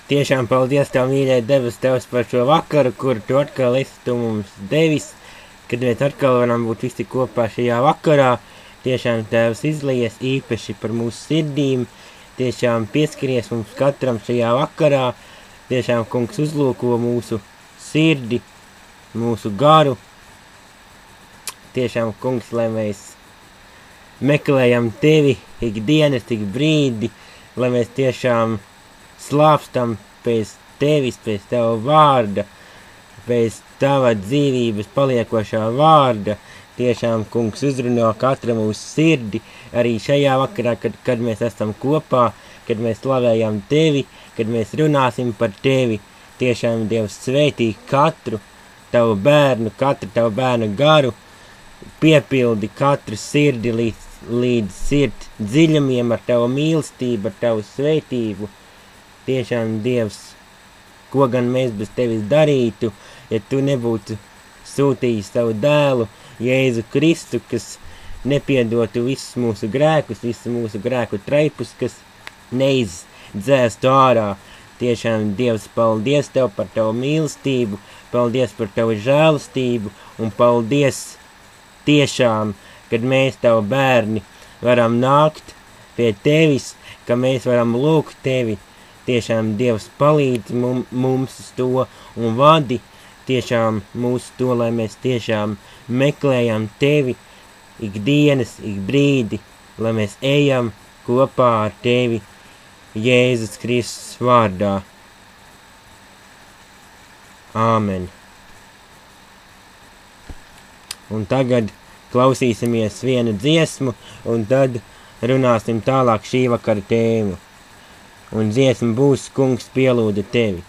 Tiešām paldies Tev, mīļai debes Tevs par šo vakaru, kuru Tu atkal esi Tu mums devis, kad mēs atkal varam būt visi kopā šajā vakarā. Tiešām Tēvs izlies īpaši par mūsu sirdīm, tiešām pieskaries mums katram šajā vakarā, tiešām, Kungs, uzlūko mūsu sirdi, mūsu garu. Tiešām, Kungs, lai mēs meklējam Tevi ikdienas, ik brīdi, lai mēs tiešām slāpstam pēc Tevis, pēc Tava vārda, pēc Tava dzīvības paliekošā vārda. Tiešām, Kungs, uzrunā katra mūsu sirdi, arī šajā vakarā, kad mēs esam kopā, kad mēs slavējam Tevi, kad mēs runāsim par Tevi. Tiešām, Dievs, svētī katru Tavu bērnu, katru Tavu bērnu garu, piepildi katru sirdi līdz sirds dziļumiem ar Tavu mīlestību, ar Tavu svētību. Tiešām, Dievs, ko gan mēs bez Tevis darītu, ja Tu nebūtu sūtījis Savu dēlu, Jēzu Kristu, kas nepiedotu visus mūsu grēkus, visu mūsu grēku traipus, kas neizdzēstu ārā. Tiešām, Dievs, paldies Tev par Tavu mīlestību, paldies par Tavu žēlastību un paldies tiešām, kad mēs, Tavu bērni, varam nākt pie Tevis, ka mēs varam lūgt Tevi. Tiešām, Dievs, palīdz mums uz to un vadi tiešām mūsu to, lai mēs tiešām meklējam Tevi ikdienas, ik brīdi, lai mēs ejam kopā ar Tevi Jēzus Kristus vārdā. Āmen. Un tagad klausīsimies vienu dziesmu, un tad runāsim tālāk šī vakara tēmu. Un dziesma būs Kungs pielūda Tevi.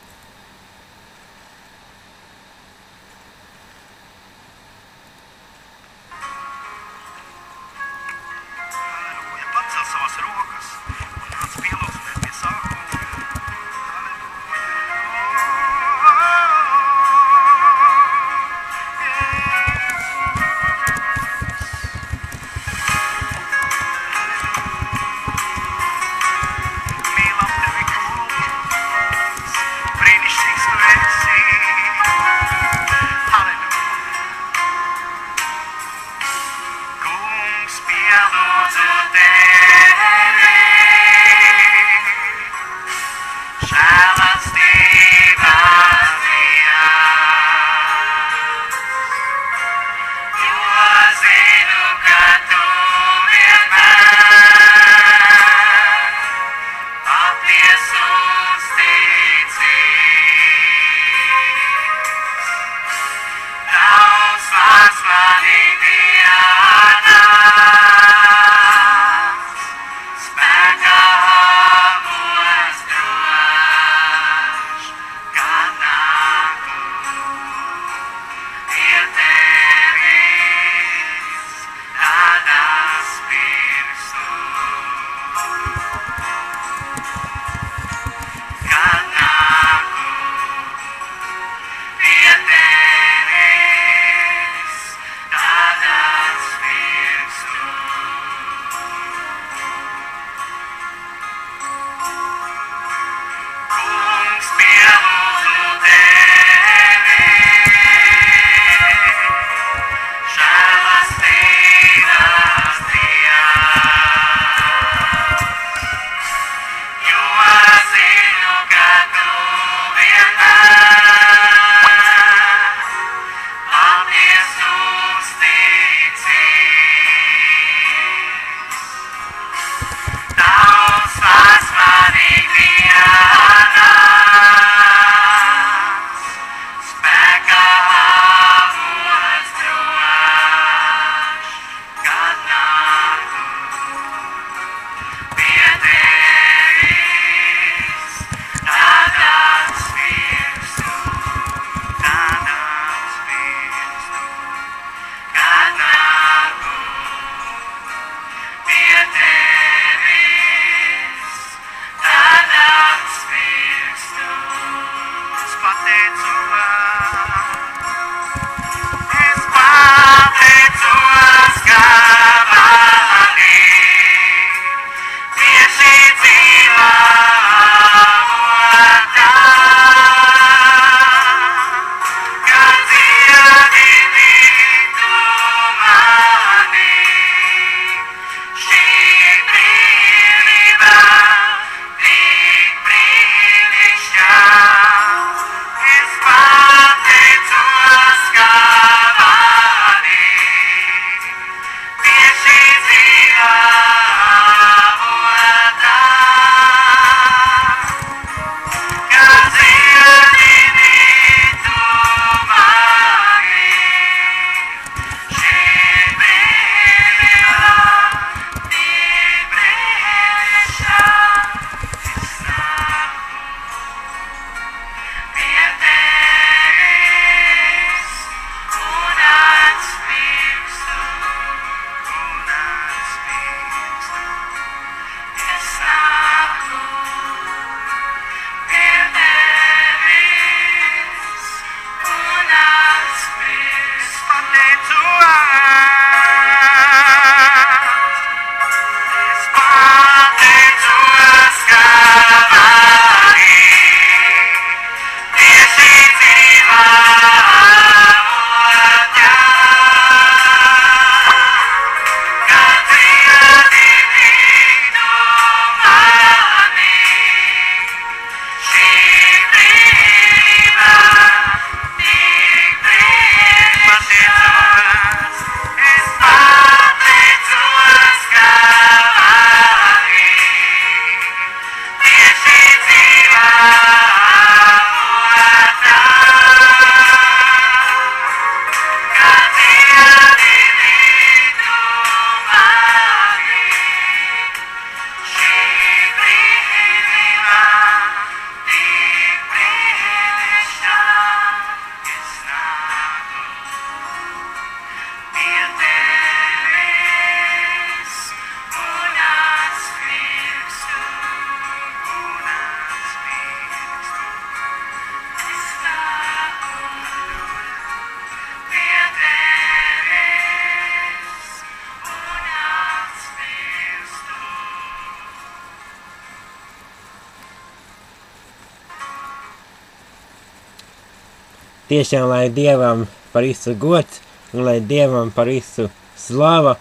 tiešām lai Dievam par visu gods un lai Dievam par visu slava,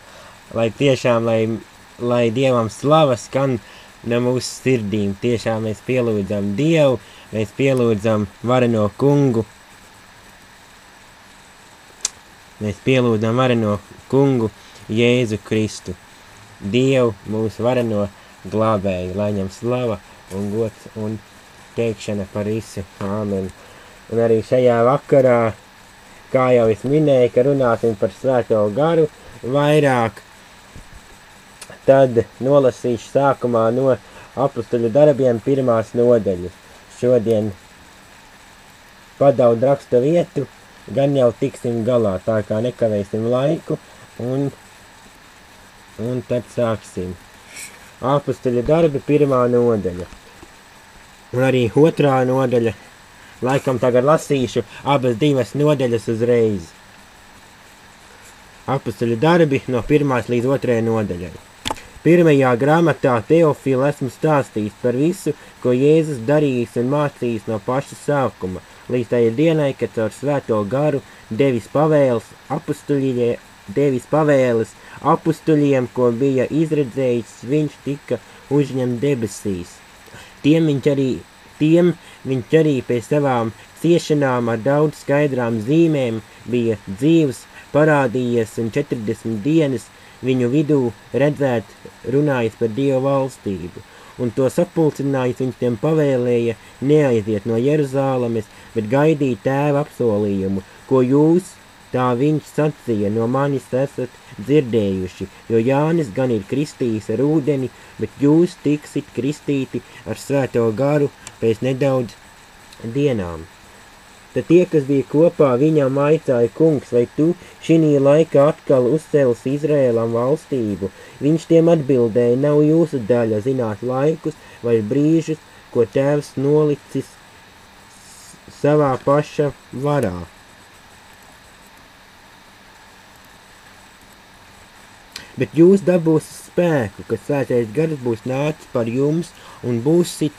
lai tiešām, lai Dievam slava skan no mūsu sirdīm. Tiešām mēs pielūdzam Dievu, mēs pielūdzam vareno kungu. Mēs pielūdzam vareno kungu Jēzu Kristu. Dievu mūsu vareno glābēju, lai ņem slava un gods un teikšana par visu. Āmen. Un arī šajā vakarā, kā jau es minēju, ka runāsim par Svēto garu vairāk, tad nolasīšu sākumā no Apustuļu darbiem 1. nodaļas. Šodien padaudz raksta vietu, gan jau tiksim galā, tā kā nekavēsim laiku, un tad sāksim. Apustuļu darbi 1. nodaļa. Un arī 2. nodaļa. Laikam tagad lasīšu abas 2 nodaļas uzreiz. Apustuļu darbi no 1. līdz 2. nodaļai. 1. grāmatā Teofila esmu stāstījis par visu, ko Jēzus darījis un mācījis no paša sākuma, līdz tai dienai, kad caur Svēto garu devis pavēles apustuļiem, ko bija izredzējis, viņš tika uzņemts debesīs. Tiem viņš arī pēc savām ciešanām ar daudz skaidrām zīmēm bija dzīvs, parādījies un 40 dienas viņu vidū redzēt, runājis par Dievu valstību. Un to sapulcinājis viņš tiem pavēlēja neaiziet no Jeruzālemes, bet gaidīt tēva apsolījumu, ko jūs, tā viņš sacīja, no manis esat dzirdējuši, jo Jānis gan ir kristījis ar ūdeni, bet jūs tiksit kristīti ar Svēto garu pēc nedaudz dienām. Tad tie, kas bija kopā, viņam aicāja: kungs, vai tu šinī laikā atkal uzcēlsi Izrēlam valstību? Viņš tiem atbildēja: nav jūsu daļa zināt laikus vai brīžus, ko tēvs nolicis savā paša varā. Bet jūs dabūsiet spēku, kad Svētais gars būs nācis par jums un būsit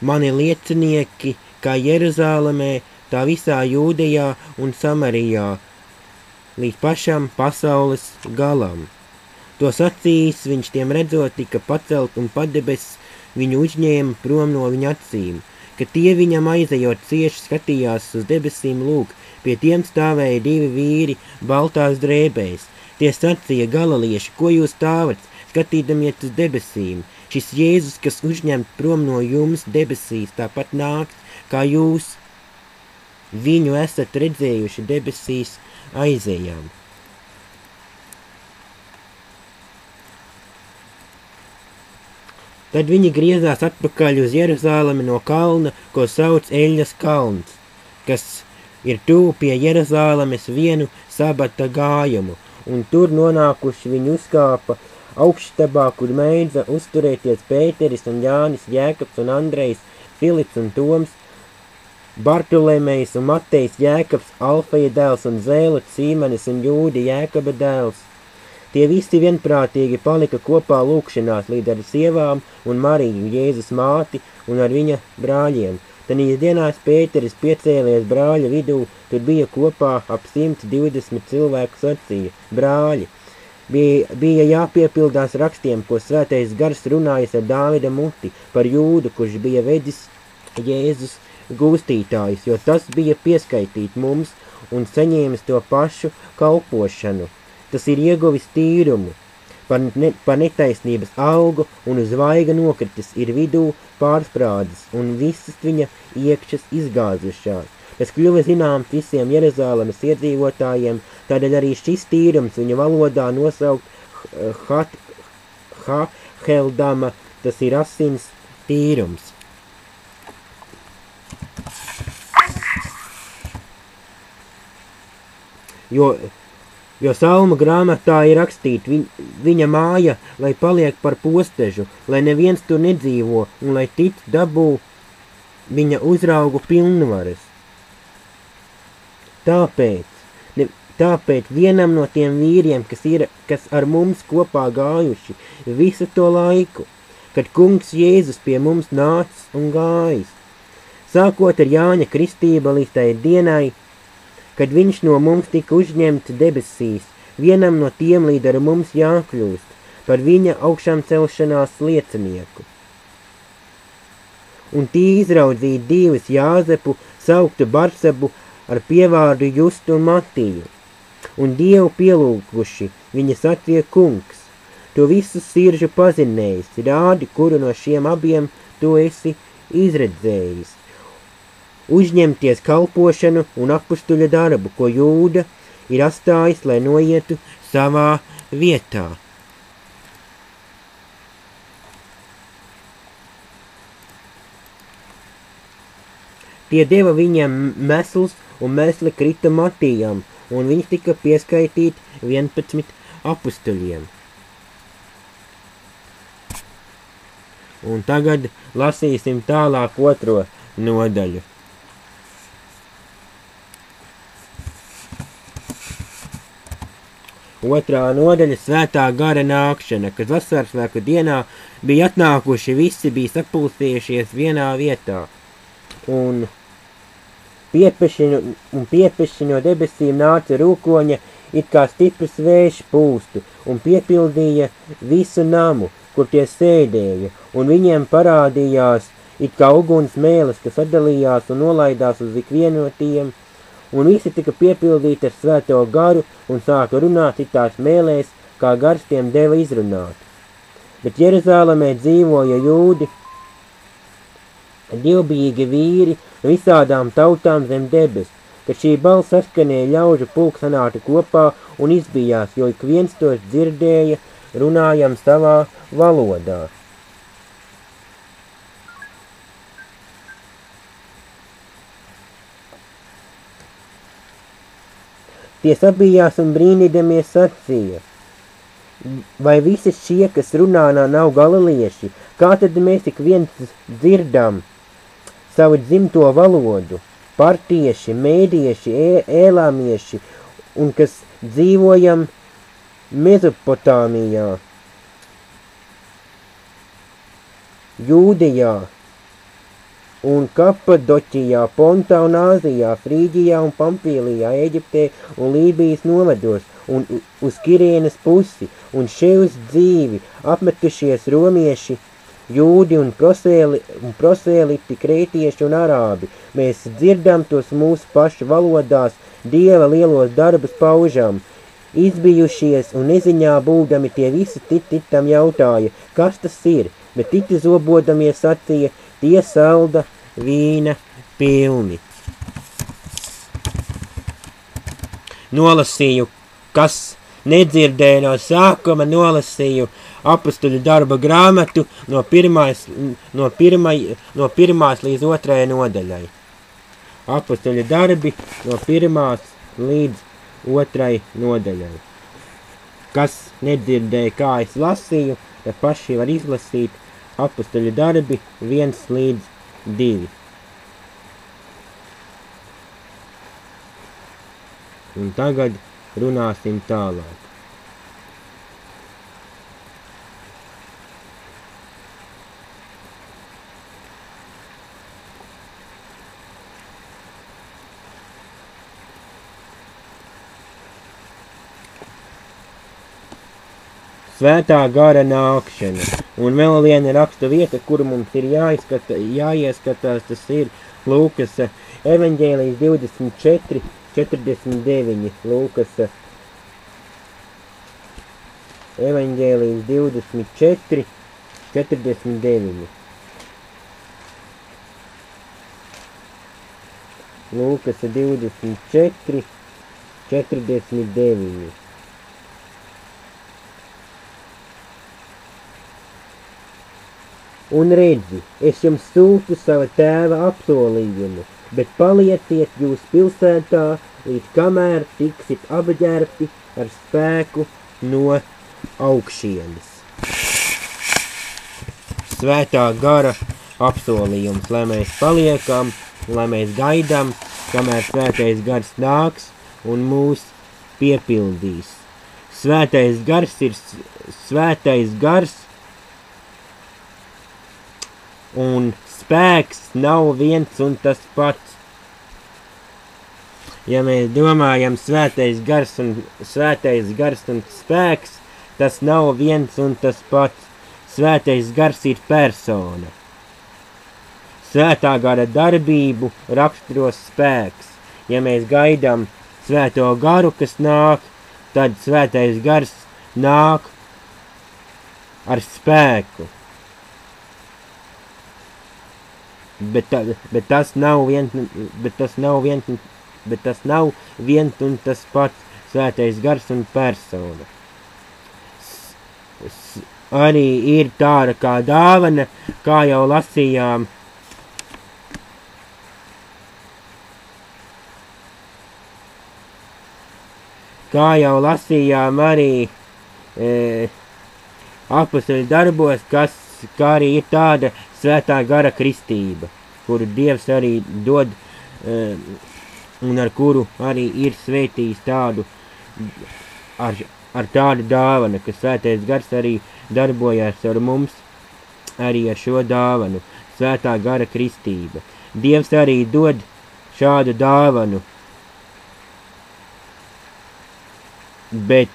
mani liecinieki, kā Jeruzālemē, tā visā Jūdejā un Samarijā, līdz pašam pasaules galam. To sacījis, viņš tiem redzot tika pacelt un padebesis viņu uzņēma prom no viņa acīm. Kad tie viņam aizejot cieši skatījās uz debesīm, lūk, pie tiem stāvēja 2 vīri baltās drēbēs. Tie sacīja: galilieši, ko jūs stāvat, skatīdamies uz debesīm? Šis Jēzus, kas uzņemt prom no jums debesīs, tāpat nāks, kā jūs viņu esat redzējuši debesīs aizejām. Tad viņi griezās atpakaļ uz Jeruzālemi no kalna, ko sauc Eļas kalns, kas ir tuvu pie Jeruzālemes vienu sabata gājumu, un tur nonākuši viņi uzkāpa augšstabā, kur mēdza uzturēties Pēteris un Jānis, Jēkabs un Andrejs, Filips un Toms, Bartolomejs un Matejs, Jēkabs, Alfeja dēls un Zēlets, Sīmenis un Jūdi, Jēkaba dēls. Tie visi vienprātīgi palika kopā lūkšanās līdz ar sievām un Mariju, Jēzus māti, un ar viņa brāļiem. Tanīs dienās Pēteris piecēlies brāļa vidū, tur bija kopā ap 120 cilvēku, sacīja: brāļi, bija jāpiepildās rakstiem, ko Svētais gars runājis ar Dāvida muti par Jūdu, kurš bija vedis Jēzus gūstītājus, jo tas bija pieskaitīt mums un saņēmis to pašu kalpošanu. Tas ir ieguvis tīrumu, par netaisnības algu un uz vaiga nokritis, ir vidū pārsprādzis un visas viņa iekšas izgāzušās. Tas kļuva zināms visiem Jeruzālemes iedzīvotājiem, tādēļ arī šis tīrums viņa valodā nosaukt Haheldama, tas ir asins tīrums. Jo salmu grāmatā ir rakstīt, viņa māja, lai paliek par postežu, lai neviens tur nedzīvo un lai tic dabū viņa uzraugu pilnvaras. Tāpēc vienam no tiem vīriem, kas ar mums kopā gājuši visu to laiku, kad kungs Jēzus pie mums nācis un gājis, sākot ar Jāņa kristība līdz tai dienai, kad viņš no mums tika uzņemts debesīs, vienam no tiem līdz ar mums jākļūst par viņa augšām celšanās liecinieku. Un tie izraudzīja divus Jāzepu, sauktu Barsabu ar pievārdu Justu un Matiju, un Dievu pielūguši, viņa sacīja kungs, to visu siržu pazinējis, rādi, kuru no šiem abiem tu esi izredzējis. Uzņemties kalpošanu un apustuļa darbu, ko Jūda ir atstājis, lai noietu savā vietā. Tie deva viņam mesls, un mesli krita Matijam, un viņš tika pieskaitīt 11 apustuļiem. Un tagad lasīsim tālāk 2. nodaļu. Otrā nodaļa svētā gara nākšana, kad vasarsvētku dienā bija atnākuši visi, bija sapulcējušies vienā vietā. Un piepeši no debesīm nāca rūkoņa, it kā stiprs vējš pūstu, un piepildīja visu namu, kur tie sēdēja, un viņiem parādījās, it kā uguns mēles, kas atdalījās un nolaidās uz ikvienu no tiem, un visi tika piepildīti ar svēto garu un sāka runāt citās mēlēs, kā gars tiem deva izrunāt. Bet Jeruzālemē dzīvoja jūdi, dievbijīgi vīri visādām tautām zem debes, kad šī balss saskanēja ļaužu pulks sanāca kopā un izbijās, jo ik viens tos dzirdēja, runājam savā valodā. Tie sabijās un brīnīdamies sacīja, vai visi šie, kas runā, nav galilieši, kā tad mēs tik viens dzirdam savu dzimto valodu, partieši, mēdieši, ēlāmieši, un kas dzīvojam Mezopotāmijā, Jūdejā un Kapadoķijā, Pontā un Āzijā, Frīģijā un Pampīlijā, Eģiptē un Lībijas novados un uz Kirienes pusi, un šeit uz dzīvi apmetušies romieši, jūdi un prosēliti, krētieši un arābi. Mēs dzirdam tos mūsu pašu valodās, Dieva lielos darbus paužam. Izbijušies un neziņā būdami tie visi titam jautāja, kas tas ir, bet titi zobodamies sacīja, tie salda vīna pilni. Nolasīju, kas nedzirdēja no sākuma, nolasīju apustuļu darba grāmatu no pirmās līdz 2. nodaļai. Apustuļu darbi no 1. līdz 2. nodaļai. Kas nedzirdēja, kā es lasīju, tad paši var izlasīt apustuļu darbi 1 līdz 2. Un tagad runāsim tālāk. Svētā gara nākšana. Un vēl viena raksta vieta, kuru mums ir jāieskatās, tas ir Lūkas evaņģēlijas 24, 49. Lūkas evaņģēlijas 24, 49. Lūkas 24, 49. Un redzi, es jums sūtu sava tēva apsolījumu, bet palieciet jūs pilsētā, līdz kamēr tiksit apģērbti ar spēku no augšienes. Svētā gara apsolījums, lai mēs paliekam, lai mēs gaidām, kamēr svētais gars nāks un mūs piepildīs. Svētais gars ir svētais gars un spēks nav viens un tas pats. Ja mēs domājam svētais gars un spēks, tas nav viens un tas pats. Svētais gars ir persona. Svētā gara darbību raksturos spēks. Ja mēs gaidām svēto garu, kas nāk, tad svētais gars nāk ar spēku. Bet tas nav viens un tas pats. Svētais gars un persona. Arī ir tāda kā dāvana, kā jau lasījām. Arī apostoļu darbos, kā arī ir tāda svētā gara kristība, kuru Dievs arī dod un ar kuru arī ir svētījis tādu ar tādu dāvanu, ka svētais gars arī darbojās ar mums, arī ar šo dāvanu, svētā gara kristība. Dievs arī dod šādu dāvanu, bet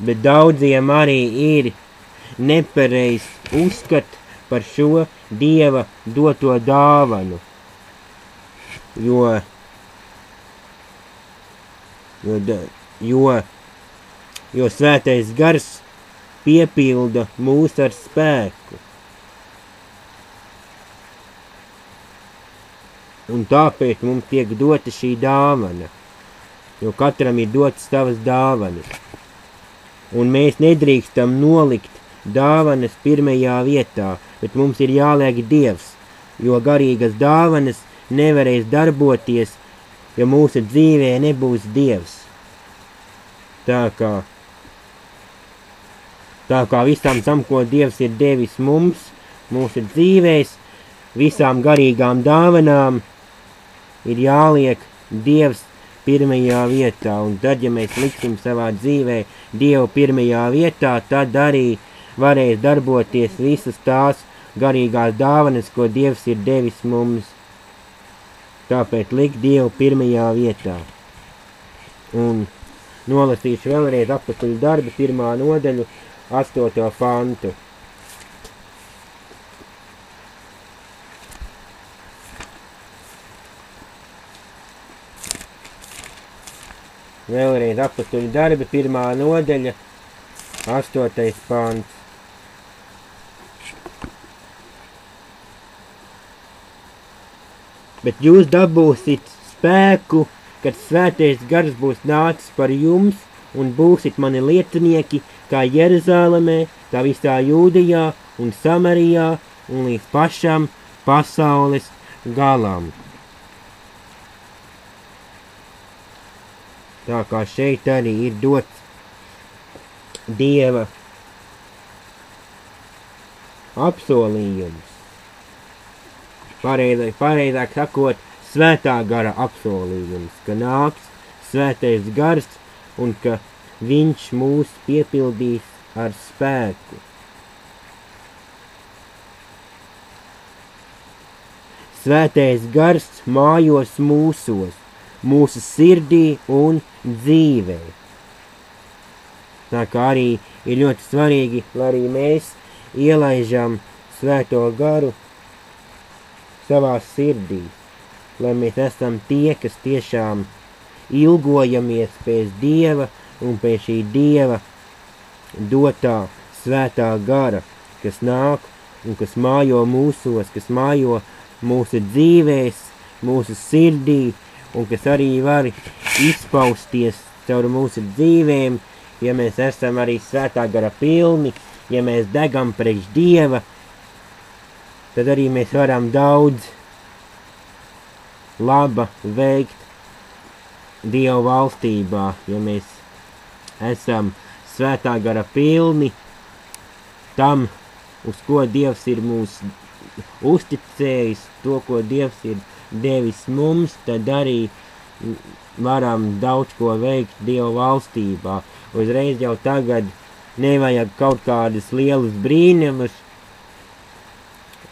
daudziem arī ir nepareizs uzskats par šo Dieva doto dāvanu, jo svētais gars piepilda mūs ar spēku. Un tāpēc mums tiek dota šī dāvana, jo katram ir dotas savas dāvanas. Un mēs nedrīkstam nolikt dāvanas pirmajā vietā, bet mums ir jāliek Dievs, jo garīgas dāvanas nevarēs darboties, ja mūsu dzīvē nebūs Dievs. Tā kā visam tam, ko Dievs ir devis mums, mūsu dzīvēs, visām garīgām dāvanām, ir jāliek Dievs pirmajā vietā. Un tad, ja mēs liksim savā dzīvē Dievu pirmajā vietā, tad arī varēs darboties visas tās garīgās dāvanas, ko Dievs ir devis mums. Tāpēc likt Dievu pirmajā vietā. Un nolasīšu vēlreiz apostoļu darbi 1. nodaļu, 8. pantu. Vēlreiz apostoļu darbi 1. nodaļa, 8. pants. Bet jūs dabūsit spēku, kad svētais gars būs nācis par jums, un būsit mani liecinieki, kā Jeruzālemē, tā visā Jūdejā un Samarijā, un līdz pašam pasaules galam. Tā kā šeit arī ir dots Dieva apsolījums. Pareizāk sakot, svētā gara apsolījums, ka nāks svētais gars un ka viņš mūs piepildīs ar spēku. Svētais gars mājos mūsos, mūsu sirdī un dzīvē. Tā kā arī ir ļoti svarīgi, lai arī mēs ielaižam svēto garu savās sirdīs, lai mēs esam tie, kas tiešām ilgojamies pēc Dieva un pēc šī Dieva dotā svētā gara, kas nāk un kas mājo mūsos, kas mājo mūsu dzīvēs, mūsu sirdī un kas arī var izpausties caur mūsu dzīvēm, ja mēs esam arī svētā gara pilni, ja mēs degam priekš Dieva, tad arī mēs varam daudz laba veikt Dieva valstībā, ja mēs esam svētā gara pilni tam, uz ko Dievs ir mūs uzticējis, to, ko Dievs ir devis mums, tad arī varam daudz ko veikt Dieva valstībā. Uzreiz jau tagad nevajag kaut kādas lielas brīnumus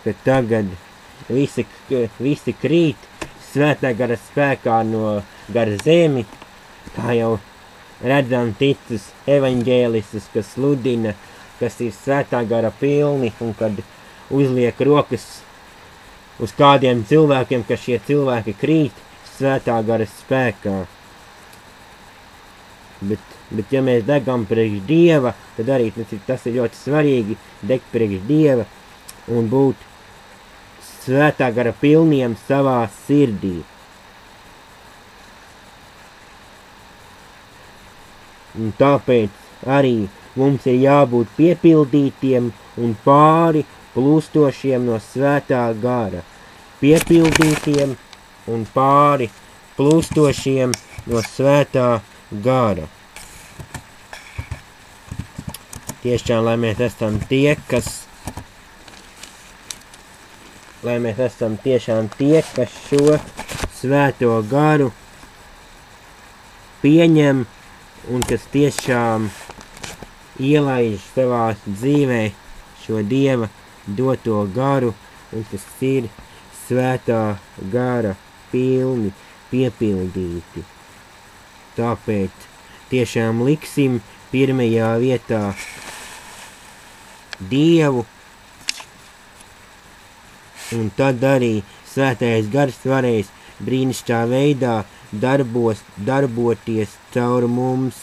ka tagad visi krīt svētā gara spēkā no gara zemi, kā jau redzam ticus evaņģēlistus, kas sludina, kas ir svētā gara pilni, un kad uzliek rokas uz kādiem cilvēkiem, ka šie cilvēki krīt svētā gara spēkā. Bet ja mēs degam priekš Dieva, tad arī tas ir ļoti svarīgi degt priekš Dieva un būt svētā gara pilniem savā sirdī. Un tāpēc arī mums ir jābūt piepildītiem un pāri plūstošiem no svētā gara. Piepildītiem un pāri plūstošiem no svētā gara. Tiešām, lai mēs esam tie, kas šo svēto garu pieņem un kas tiešām ielaiž savā dzīvē šo Dieva doto garu un kas ir svētā gara pilni, piepildīti. Tāpēc tiešām liksim pirmajā vietā Dievu, un tad arī svētais gars varēs brīnišķīgā veidā darboties caur mums.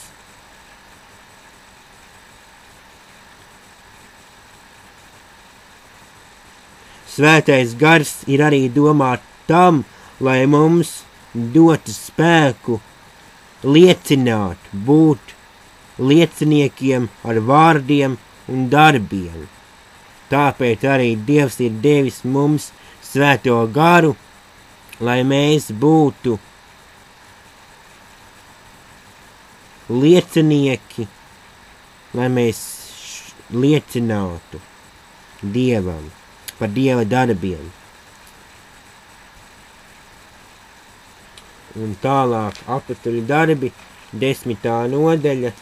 Svētais gars ir arī domāts tam, lai mums dotu spēku liecināt, būt lieciniekiem ar vārdiem un darbiem. Tāpēc arī Dievs ir devis mums svēto garu, lai mēs būtu liecinieki, lai mēs liecinātu Dievam par Dieva darbiem. Un tālāk Apostoļu darbi, 10. nodaļa,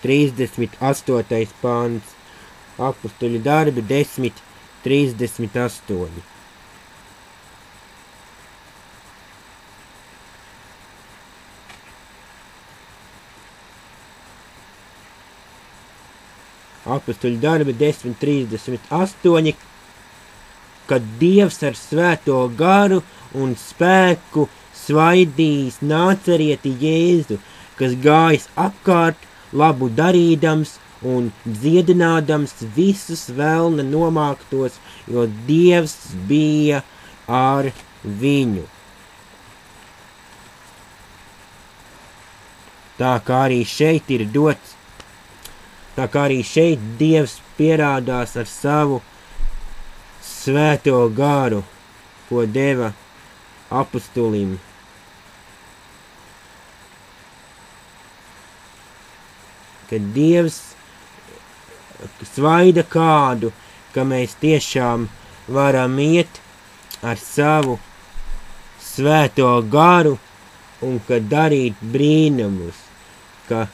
38. pāns. Apostoļu darbi 10:38. Apostoļu darbi 10:38, kad Dievs ar svēto garu un spēku svaidījis Nācerieti Jēzu, kas gājis apkārt labu darīdams un dziedinādams visus velna nomāktos, jo Dievs bija ar viņu. Tā kā arī šeit ir dots, tā kā arī šeit Dievs pierādās ar savu svēto garu, ko deva apostolim. Kad Dievs svaida kādu, ka mēs tiešām varam iet ar savu svēto garu un ka darīt brīnumus. Kā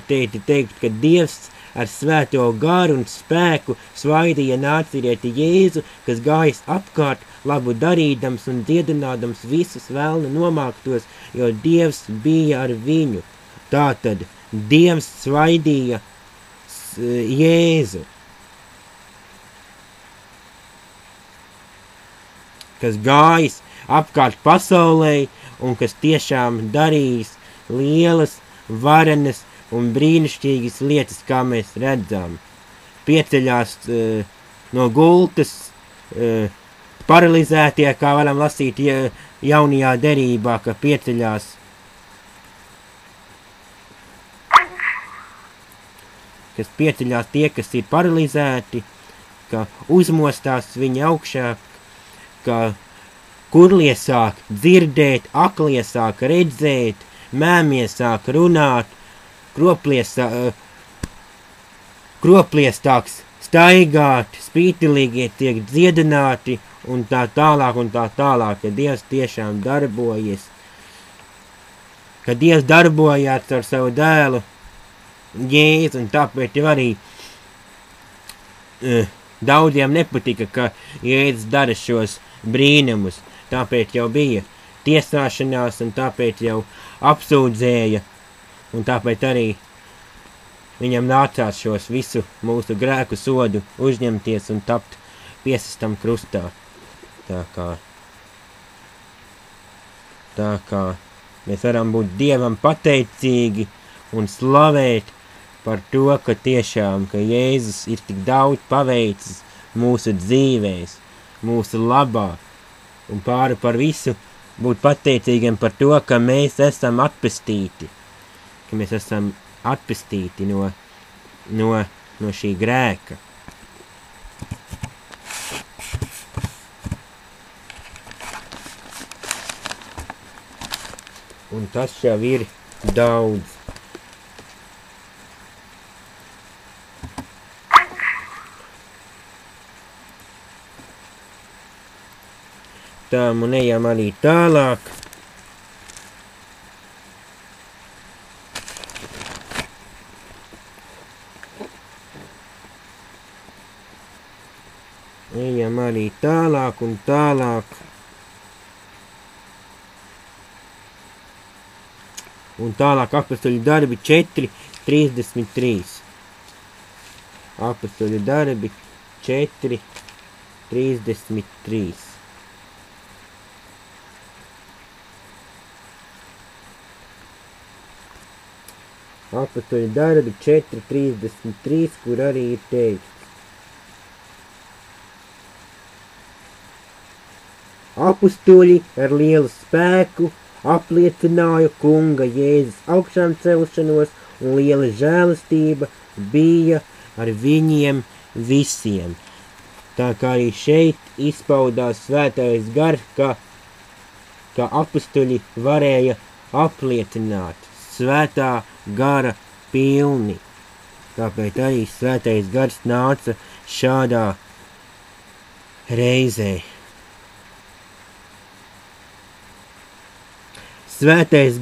teikt, ka Dievs ar svēto garu un spēku svaidīja Nācerieti Jēzu, kas gājis apkārt labu darīdams un dziedinādams visus velna nomāktos, jo Dievs bija ar viņu. Tātad Dievs svaidīja Jēzu, kas gājis apkārt pasaulē un kas tiešām darījis lielas, varenas un brīnišķīgas lietas, kā mēs redzam. Pieceļās no gultas, paralizētie, kā varam lasīt jaunajā derībā, ka pieceļās tie, kas ir paralizēti, ka uzmostās viņi augšā, ka kurlie sāk dzirdēt, aklie sāk redzēt, mēmie sāk runāt, kroplie sāk staigāt, spītilīgie tiek dziedināti un tā tālāk, ka Dievs tiešām darbojas, ka Dievs darbojās ar savu dēlu Jēzu, un tāpēc jau arī Daudziem nepatika, ka Jēzus dara šos brīnumus, tāpēc jau bija tiesāšanās un tāpēc jau apsūdzēja, un tāpēc arī viņam nācās šos visu mūsu grēku sodu uzņemties un tapt piesistam krustā. Tā kā mēs varam būt Dievam pateicīgi un slavēt par to, ka tiešām, ka Jēzus ir tik daudz paveicis mūsu dzīvēs, mūsu labā, un pāri par visu būt pateicīgiem par to, ka mēs esam atpestīti, no šī grēka. Un tas jau ir daudz. Tā, un ejam arī tālāk. Ejam arī tālāk un tālāk. Un tālāk Apostoļu darbi 4:33. Apostoļu darbi 4:33. Apostoļu darbi 4:33, kur arī ir teikts. Apostoļi ar lielu spēku apliecināja kunga Jēzus augšām celšanos, un liela žēlastība bija ar viņiem visiem. Tā kā arī šeit izpaudās svētais gars, ka apostoļi varēja apliecināt svētā gara pilni. Tāpēc arī svētais gars nāca šādā reizē. Svētais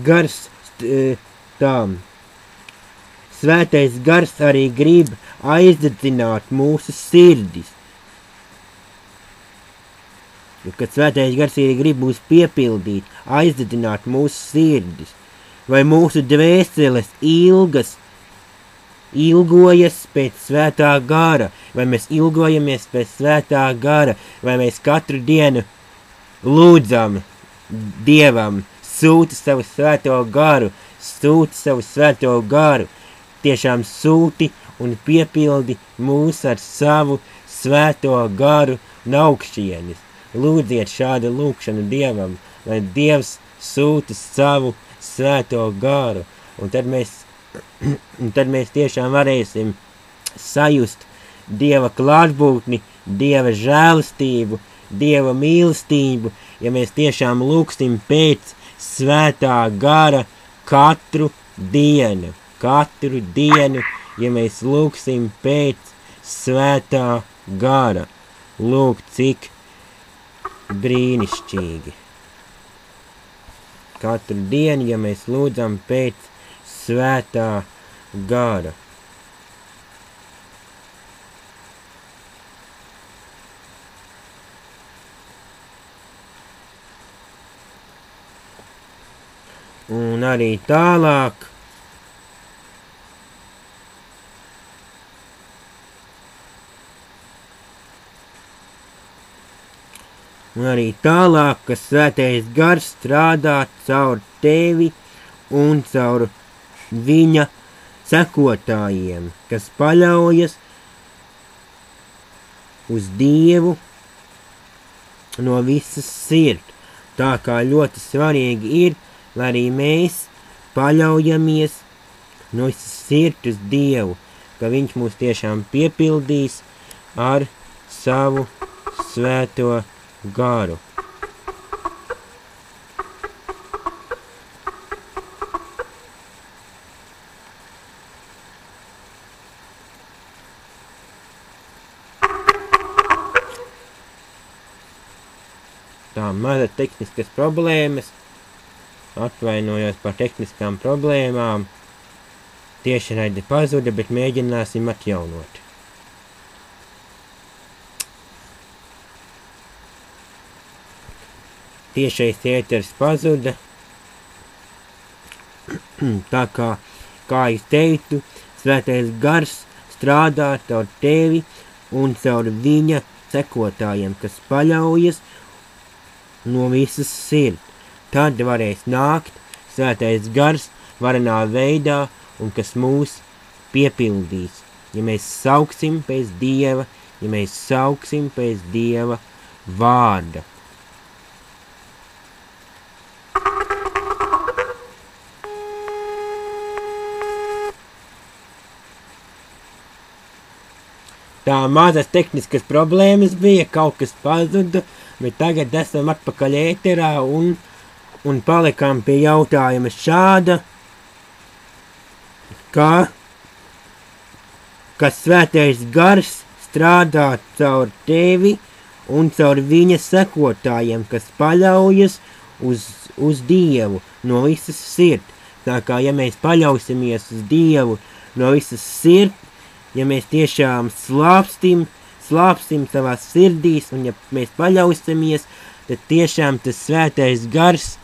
gars arī grib aizdedzināt mūsu sirdis. Kad svētais gars arī grib mūs piepildīt, aizdedzināt mūsu sirdis, vai mūsu dvēseles ilgojas pēc svētā gara, vai mēs ilgojamies pēc svētā gara, vai mēs katru dienu lūdzam Dievam, sūti savu svēto garu, tiešām sūti un piepildi mūs ar savu svēto garu un augšienis. Lūdziet šādu lūkšanu Dievam, lai Dievs sūta savu svēto garu, un tad mēs tiešām varēsim sajust Dieva klātbūtni, Dieva žēlastību, Dieva mīlestību, ja mēs tiešām lūksim pēc svētā gara katru dienu, ja mēs lūksim pēc svētā gara. Lūk, cik brīnišķīgi. Katru dienu, ja mēs lūdzam pēc svētā gara. Un arī tālāk ka svētais gars strādā caur tevi un caur viņa sekotājiem, kas paļaujas uz Dievu no visas sirds. Tā kā ļoti svarīgi ir, lai arī mēs paļaujamies no visas sirds uz Dievu, ka viņš mūs tiešām piepildīs ar savu svēto garu. Tā maza tehniskas problēmas. Atvainojos par tehniskām problēmām. Tiešraide pazuda, bet mēģināsim atjaunot. tiešais ēters pazuda. Tā kā es teicu, Svētais Gars strādā caur tevi un caur viņa sekotājiem, kas paļaujas no visas sirds. Tad varēs nākt Svētais Gars varenā veidā un kas mūs piepildīs. Ja mēs sauksim pēc Dieva, ja mēs sauksim pēc Dieva vārda. Tā mazas tehniskas problēmas bija, kaut kas pazuda, bet tagad esam atpakaļ ēterā un palikām pie jautājuma šāda, ka Svētais Gars strādā caur tevi un caur viņa sekotājiem, kas paļaujas uz Dievu no visas sirds. Tā kā, ja mēs paļausimies uz Dievu no visas sirds, ja mēs tiešām slāpsim savās sirdīs, un ja mēs paļausimies, tad tiešām tas Svētais Gars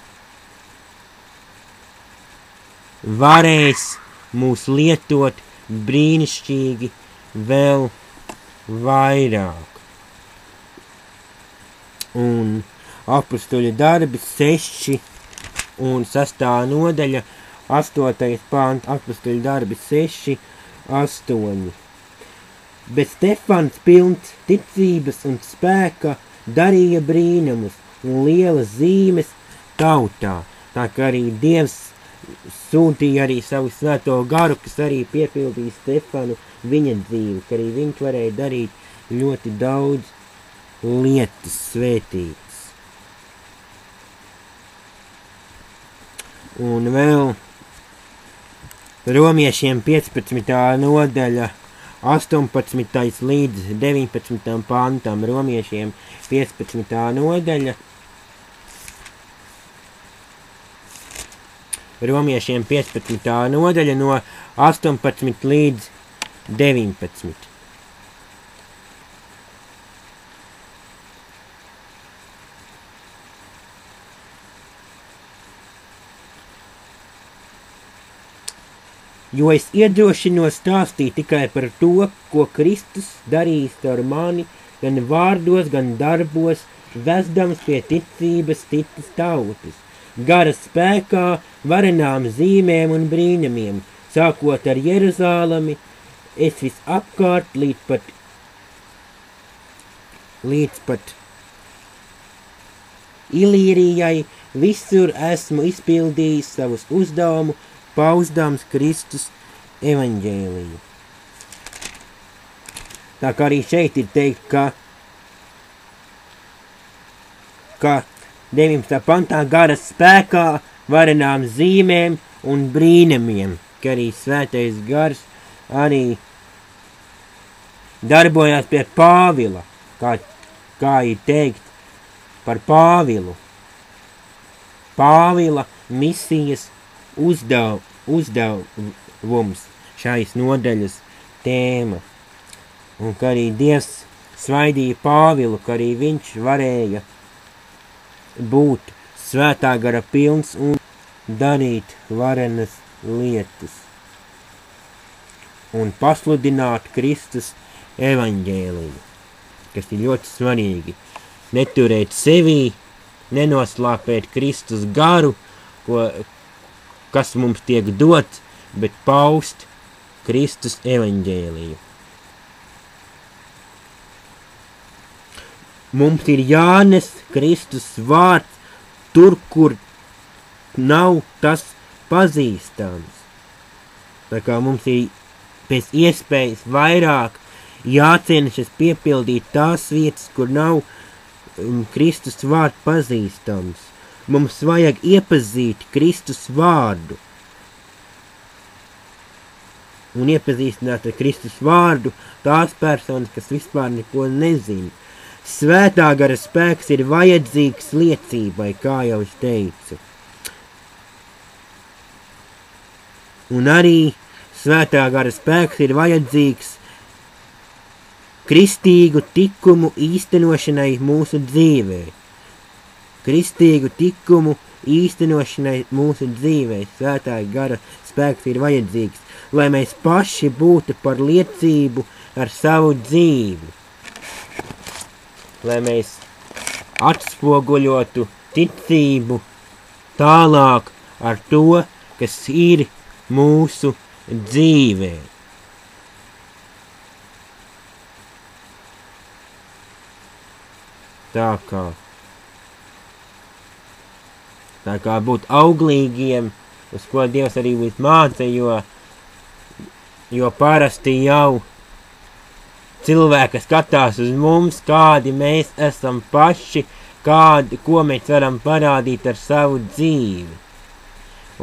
varēs mūs lietot brīnišķīgi vēl vairāk. Un Apostoļu darbi 6 un 6. nodaļa, 8. pāns, Apostoļu darbi 6, 8. Bet Stefans pilns ticības un spēka darīja brīnumus un lielas zīmes tautā. Tā kā arī Dievs sūtīja arī savu svēto garu, kas arī piepildīja Stefanu viņa dzīvi, ka arī viņš varēja darīt ļoti daudz lietas svētītas. Un vēl Romiešiem 15. nodaļa 18. līdz 19. pantam, Romiešiem 15. nodaļa, Romiešiem 15. nodaļa no 18 līdz 19. Jo es iedrošinos stāstīt tikai par to, ko Kristus darījis ar mani, gan vārdos, gan darbos, vesdams pie ticības citas tautas, gara spēkā, varenām zīmēm un brīnumiem, sākot ar Jeruzālemi, es visapkārt līdz pat Ilīrijai, visur esmu izpildījis savus uzdevumu, pausdams Kristus evaņģēliju. Tā kā arī šeit ir teikt, ka 19. pantā gara spēkā, varenām zīmēm un brīnumiem, ka arī Svētais Gars arī darbojās pie Pāvila, kā ir teikt par Pāvilu. Pāvila misijas uzdevums šais nodaļas tēma. Un ka arī Dievs svaidīja Pāvilu, ka arī viņš varēja būt svētā gara pilns un darīt varenas lietas. Un pasludināt Kristus evaņģēliju, kas ir ļoti svarīgi. Neturēt sevī, nenoslāpēt Kristus garu, kas mums tiek dots, bet paust Kristus evaņģēliju. Mums ir jānes Kristus vārds tur, kur nav tas pazīstams. Tā kā mums ir pēc iespējas vairāk jācenšas piepildīt tās vietas, kur nav Kristus vārds pazīstams. Mums vajag iepazīt Kristus vārdu. Un iepazīstināt ar Kristus vārdu tās personas, kas vispār neko nezina. Svētā gara spēks ir vajadzīgs liecībai, kā jau es teicu. Un arī svētā gara spēks ir vajadzīgs kristīgu tikumu īstenošanai mūsu dzīvē. kristīgu tikumu īstenošanai mūsu dzīvē. Svētā gara spēks ir vajadzīgs, lai mēs paši būtu par liecību ar savu dzīvi. Lai mēs atspoguļotu ticību tālāk ar to, kas ir mūsu dzīvē. Tā kā būt auglīgiem, uz ko Dievs arī mūs māca, jo parasti jau cilvēki skatās uz mums, kādi mēs esam paši, ko mēs varam parādīt ar savu dzīvi.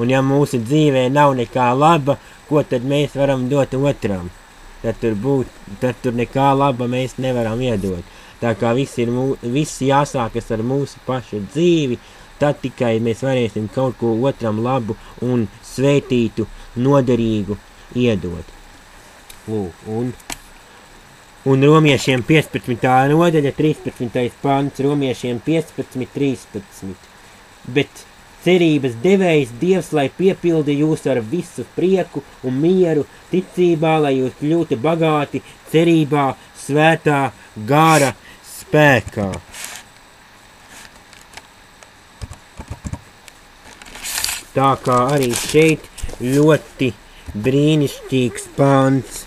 Un ja mūsu dzīvē nav nekā laba, ko tad mēs varam dot otram? Tad tur nekā laba mēs nevaram iedot. Tā kā viss jāsākas ar mūsu pašu dzīvi, tad tikai mēs varēsim kaut ko otram labu un svētītu, noderīgu iedot. Un Romiešiem 15. nodaļa, 13. pants, Romiešiem 15:13. Bet cerības devējs Dievs, lai piepildi jūs ar visu prieku un mieru, ticībā, lai jūs kļūtu bagāti, cerībā, svētā gara spēkā. Tā kā arī šeit ļoti brīnišķīgs pants.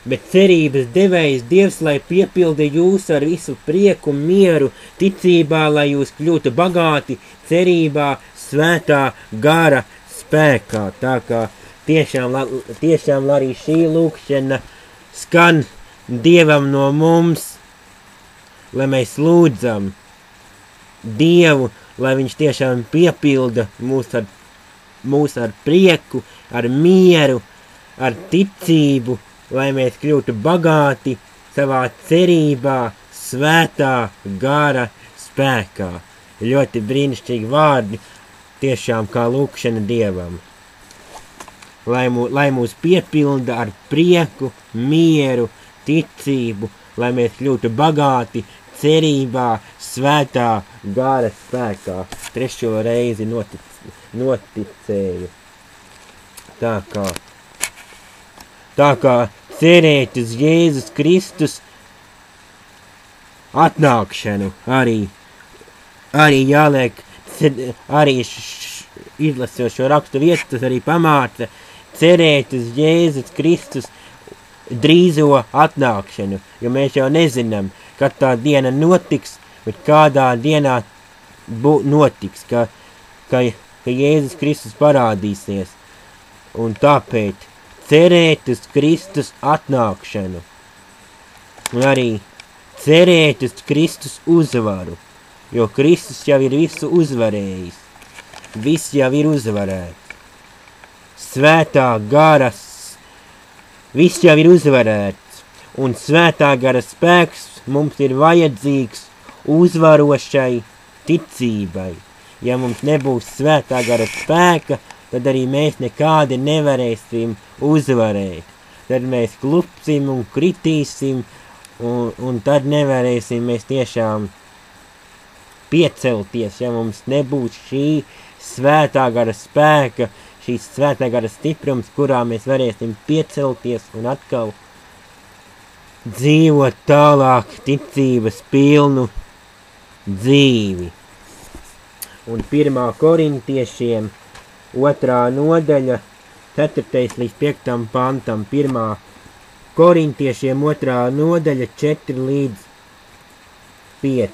Bet cerības devējs Dievs, lai piepildi jūs ar visu prieku un mieru, ticībā, lai jūs kļūtu bagāti, cerībā, svētā gara spēkā. Tā kā tiešām arī šī lūkšana skan Dievam no mums, lai mēs lūdzam Dievu, lai viņš tiešām piepilda mūs ar prieku, ar mieru, ar ticību, lai mēs kļūtu bagāti savā cerībā, svētā gara spēkā. Ļoti brīnišķīgi vārdi, tiešām kā lūkšana Dievam. Lai mūs piepilda ar prieku, mieru, ticību, lai mēs kļūtu bagāti cerībā, svētā gara spēkā. 3. reizi noticēju. Tā kā cerēt uz Jēzus Kristus atnākšanu arī jāliek, arī izlasot šo rakstu vietu, tas arī pamāca cerēt uz Jēzus Kristus drīzo atnākšanu, jo mēs jau nezinām, kad tā diena notiks, bet kādā dienā notiks, ka Jēzus Kristus parādīsies. Un tāpēc cerēt uz Kristus atnākšanu. Un arī cerēt uz Kristus uzvaru, jo Kristus jau ir visu uzvarējis. Viss jau ir uzvarēts. Svētā garas, viss jau ir uzvarēts, un svētā gara spēks mums ir vajadzīgs uzvarošai ticībai. Ja mums nebūs svētā gara spēka, tad arī mēs nekādi nevarēsim uzvarēt. Tad mēs klupsim un kritīsim, un tad nevarēsim mēs tiešām piecelties, ja mums nebūs šī svētā gara spēka, šīs svētā gara stiprums, kurā mēs varēsim piecelties un atkal dzīvot tālāk ticības pilnu dzīvi. Un 1. korintiešiem 2. nodaļa, 4. līdz 5. pantam, 1. korintiešiem 2. nodaļa, 4 līdz 5.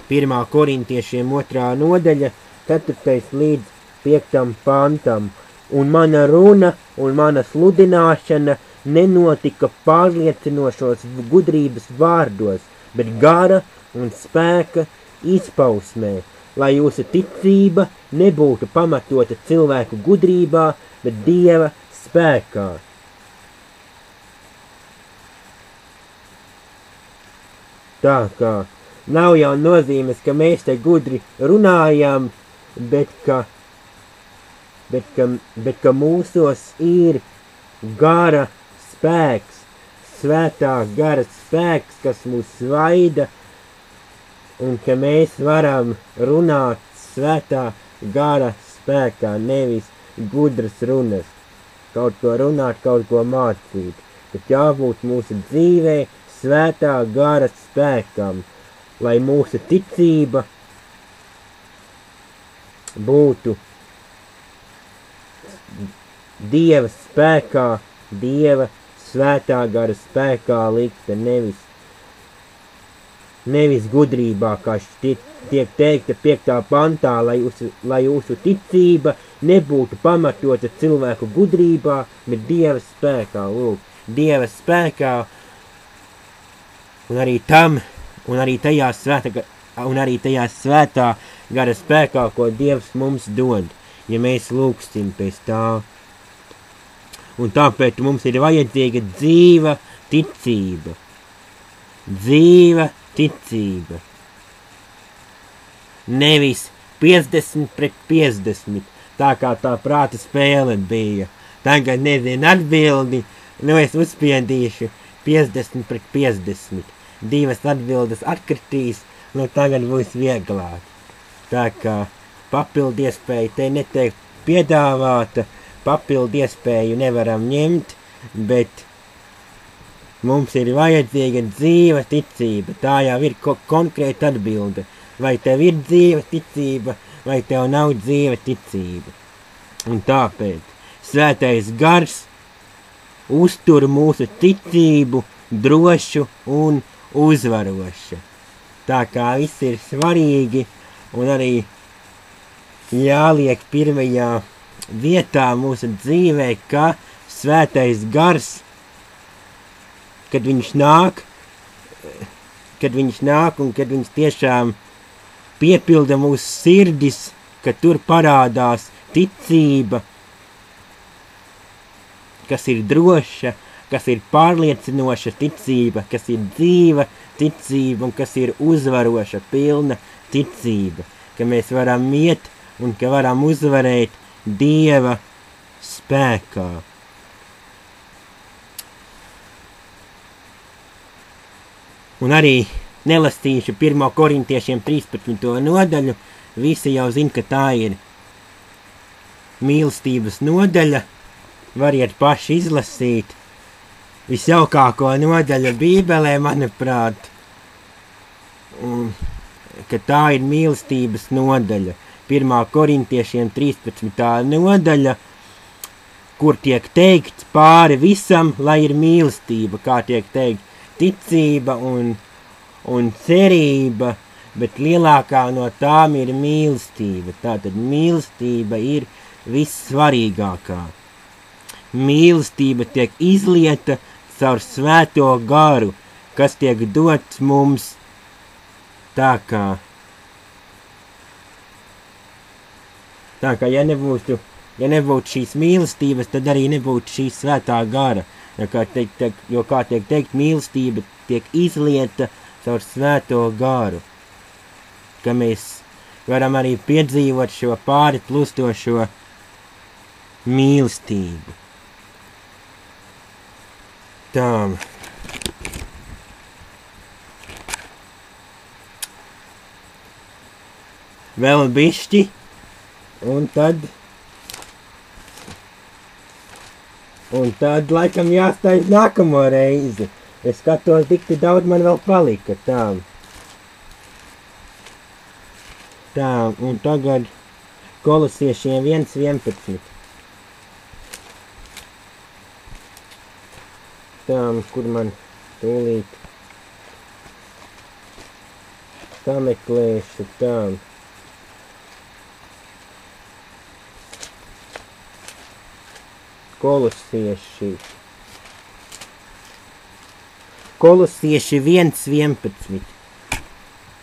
1. korintiešiem 2. nodaļa, 4. līdz 5. pantam. Un mana runa un mana sludināšana nenotika pārliecinošos gudrības vārdos, bet gara un spēka izpausmē, lai jūsu ticība nebūtu pamatota cilvēku gudrībā, bet Dieva spēkā. Tā kā nav jau nozīmes, ka mēs te gudri runājam, bet ka mūsos ir gara spēks, svētā gara spēks, kas mūs svaida, un ka mēs varam runāt svētā gara spēkā, nevis gudras runas. Kaut ko runāt, kaut ko mācīt, bet jābūt mūsu dzīvē svētā gara spēkam, lai mūsu ticība būtu Dieva spēkā, Dieva svētā gara spēkā likta, nevis gudrībā, kā tiek teikta 5. pantā, lai jūsu ticība nebūtu pamatota cilvēku gudrībā, bet Dieva spēkā, lūk, Dieva spēkā, un arī tajā svētā gara spēkā, ko Dievs mums dod, ja mēs lūgsim pēc tā. Un tāpēc mums ir vajadzīga dzīva ticība. Dzīva ticība. Nevis 50 pret 50, tā kā tā prāta spēle bija. Tagad nezinu atbildi, es uzspiedīšu 50 pret 50. 2 atbildes atkritīs, tagad būs vieglāk. Tā kā papildu iespēja te netiek piedāvāta, papildu iespēju nevaram ņemt, bet mums ir vajadzīga dzīva ticība. Tā jau ir konkrēta atbilde. Vai tev ir dzīva ticība, vai tev nav dzīva ticība. Un tāpēc svētais gars uztur mūsu ticību drošu un uzvarošu. Tā kā viss ir svarīgi un arī jāliek pirmajā vietā mūsu dzīvē, ka svētais gars, kad viņš nāk un kad viņš tiešām piepilda mūsu sirdis, ka tur parādās ticība, kas ir droša, kas ir pārliecinoša ticība, kas ir dzīva ticība un kas ir uzvaroša, pilna ticība, ka mēs varam iet un ka varam uzvarēt Dieva spēkā. Un arī nelastīšu 1. korintiešiem 13. nodaļu, visi jau zina, ka tā ir mīlestības nodaļa, variet paši izlasīt, visjaukāko nodaļu Bībelē, manuprāt, un ka tā ir mīlestības nodaļa. 1. korintiešiem 13. nodaļa, kur tiek teikts pāri visam, lai ir mīlestība, kā tiek teikt, ticība un cerība, bet lielākā no tām ir mīlestība. Tātad mīlestība ir vissvarīgākā. Mīlestība tiek izlieta caur svēto garu, kas tiek dots mums tā kā ja nebūtu šīs mīlestības, tad arī nebūtu šī svētā gara. Jo, kā tiek teikt, mīlestība tiek izlieta caur svēto garu. Ka mēs varam arī piedzīvot šo pāri plūstošo mīlestību. Tā. Vēl bišķi. Un tad laikam jāstājas nākamo reizi. Es skatos, tik daudz man vēl palika. Tā, un tagad Kolosiešiem 1:11. Tā, kur man tūlīt sameklēšu, tā. Kolosieši 1:11.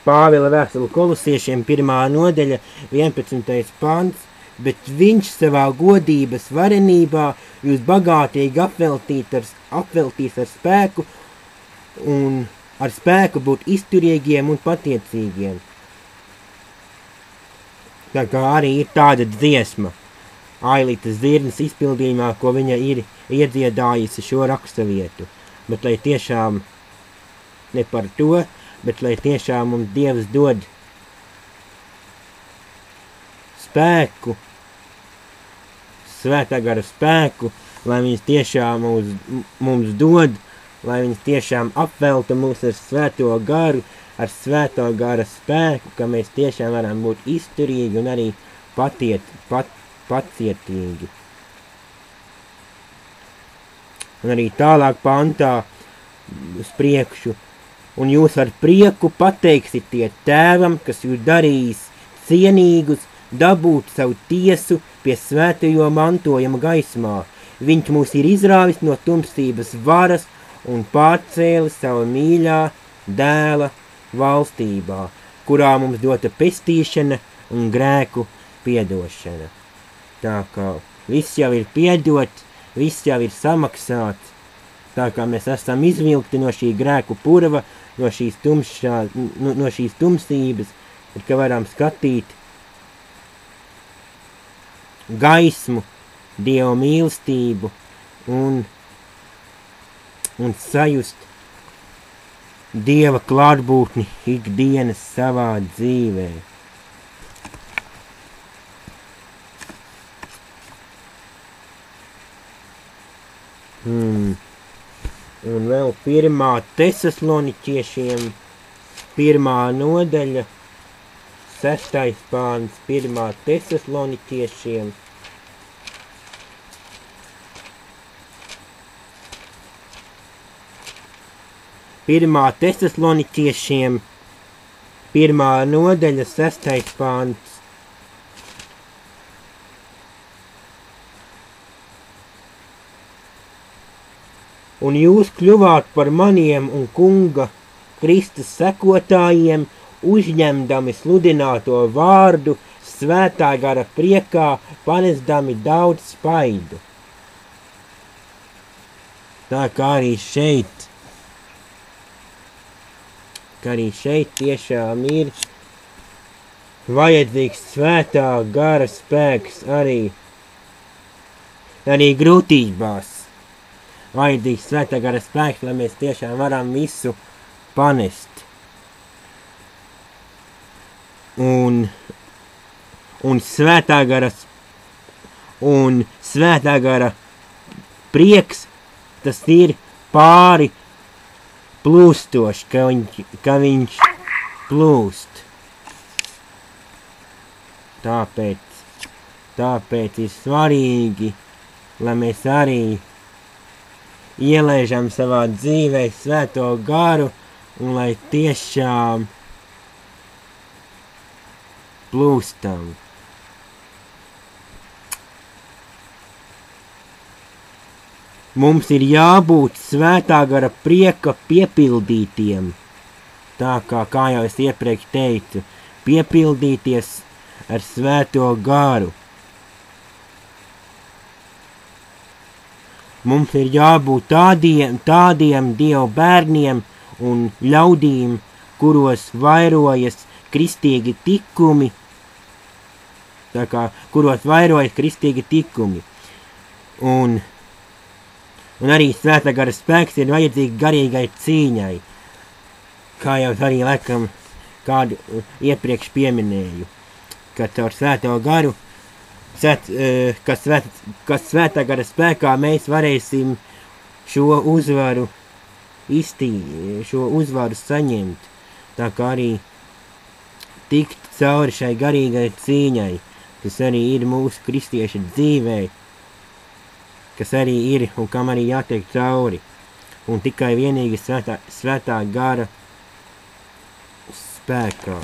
Pāvila vēstule Kolosiešiem 1. nodaļa 11. pants, bet viņš savā godības varenībā jūs bagātīgi apveltīs ar spēku un ar spēku būt izturīgiem un pateicīgiem. Tā kā arī ir tāda dziesma Ailītas Zirnes izpildījumā, ko viņa ir iedziedājusi šo raksturvietu. bet lai tiešām ne par to, bet lai tiešām mums Dievs dod spēku, Svētā gara spēku, lai viņas tiešām mums dod, lai viņas tiešām apvelta mūs ar Svēto garu, ar Svētā gara spēku, ka mēs tiešām varam būt izturīgi un arī pacietīgi. Un arī tālāk pantā uz priekšu. Un jūs ar prieku pateiksiet tēvam, kas jūs darījis cienīgus, dabūt savu tiesu pie svētajā mantojuma gaismā. Viņš mūs ir izrāvis no tumsības varas un pārcēlis savu mīļā dēla valstībā, kurā mums dota pestīšana un grēku piedošana. Tā kā viss jau ir piedots, viss jau ir samaksāts, tā kā mēs esam izvilkti no šī grēku purva, no šīs tumsības, ir, ka varam skatīt gaismu, Dieva mīlestību un sajust Dieva klātbūtni ikdienas savā dzīvē. Un vēl 1. Tesaloniķiešiem, 1. nodaļa, 6. pāns, 1. Tesaloniķiešiem. 1. Tesaloniķiešiem, 1. nodaļa, 6. pāns. Un jūs kļuvāt par maniem un kunga Kristus sekotājiem, uzņemdami sludināto vārdu, Svētā gara priekā, panesdami daudz spaidu. Tā kā arī šeit tiešām ir vajadzīgs Svētā gara spēks arī grūtībās. Vajadzīgs Svētā gara spēks, lai mēs tiešām varam visu panest. Un Svētā gara prieks, tas ir pāri plūstoši, ka viņš plūst. Tāpēc ir svarīgi, lai mēs arī ielaižam savā dzīvē Svēto garu un lai tiešām plūstam. Mums ir jābūt Svētā gara prieka piepildītiem. Tā kā jau es iepriekš teicu, piepildīties ar Svēto garu. Mums ir jābūt tādiem Dieva bērniem un ļaudīm, kuros vairojas kristīgi tikumi, Un arī Svētā gara spēks ir vajadzīgi garīgai cīņai, kā jau arī laikam kādu iepriekš pieminēju, ka caur Svēto garu, kas Svētā gara spēkā mēs varēsim šo uzvaru saņemt, tā kā arī tikt cauri šai garīgai cīņai, kas arī ir mūsu kristiešu dzīvē, kas arī ir un kam arī jātiek cauri. Un tikai vienīgi Svētā gara spēkā.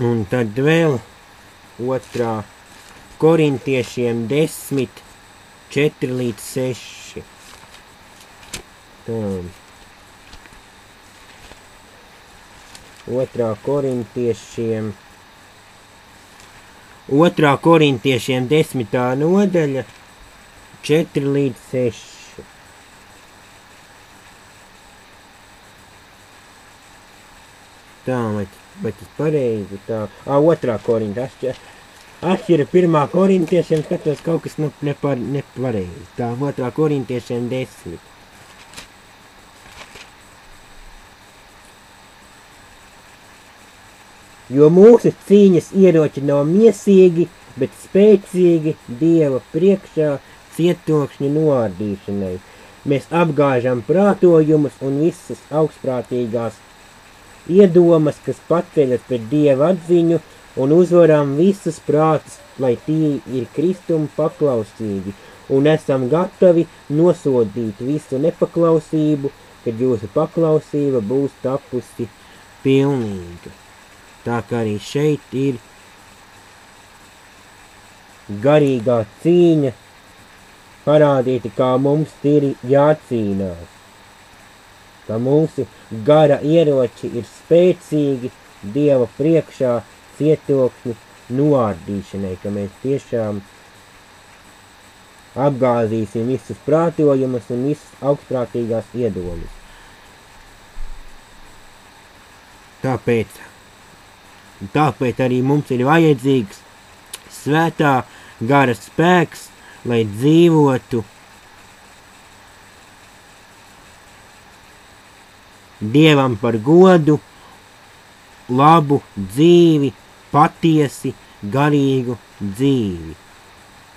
Un tad vēl 2. Korintiešiem 10, 4-6. Tā. 2. Korintiešiem 10. nodaļa 4-6. Tā, vai tas pareizi? Tā, 2. korinta. Atšķira 1. korintiešiem, skatos kaut kas nepareizi. Tā, 2. korintiešiem 10. Jo mūsu cīņas ieroči nav miesīgi, bet spēcīgi Dieva priekšā cietokšņu noārdīšanai. Mēs apgāžam prātojumus un visas augstprātīgās iedomas, kas paceļas pret Dieva atziņu, un uzvaram visus prātus, lai tie ir Kristum paklausīgi, un esam gatavi nosodīt visu nepaklausību, kad jūsu paklausība būs tapusi pilnīga. Tā kā arī šeit ir garīgā cīņa parādīti, kā mums ir jācīnās. Ka mūsu gara ieroči ir spēcīgi Dieva priekšā cietokšņu noārdīšanai, ka mēs tiešām apgāzīsim visus prātojumus un visas augstprātīgās iedomas. Tāpēc arī mums ir vajadzīgs svētā gara spēks, lai dzīvotu Dievam par godu, labu dzīvi, patiesi, garīgu dzīvi.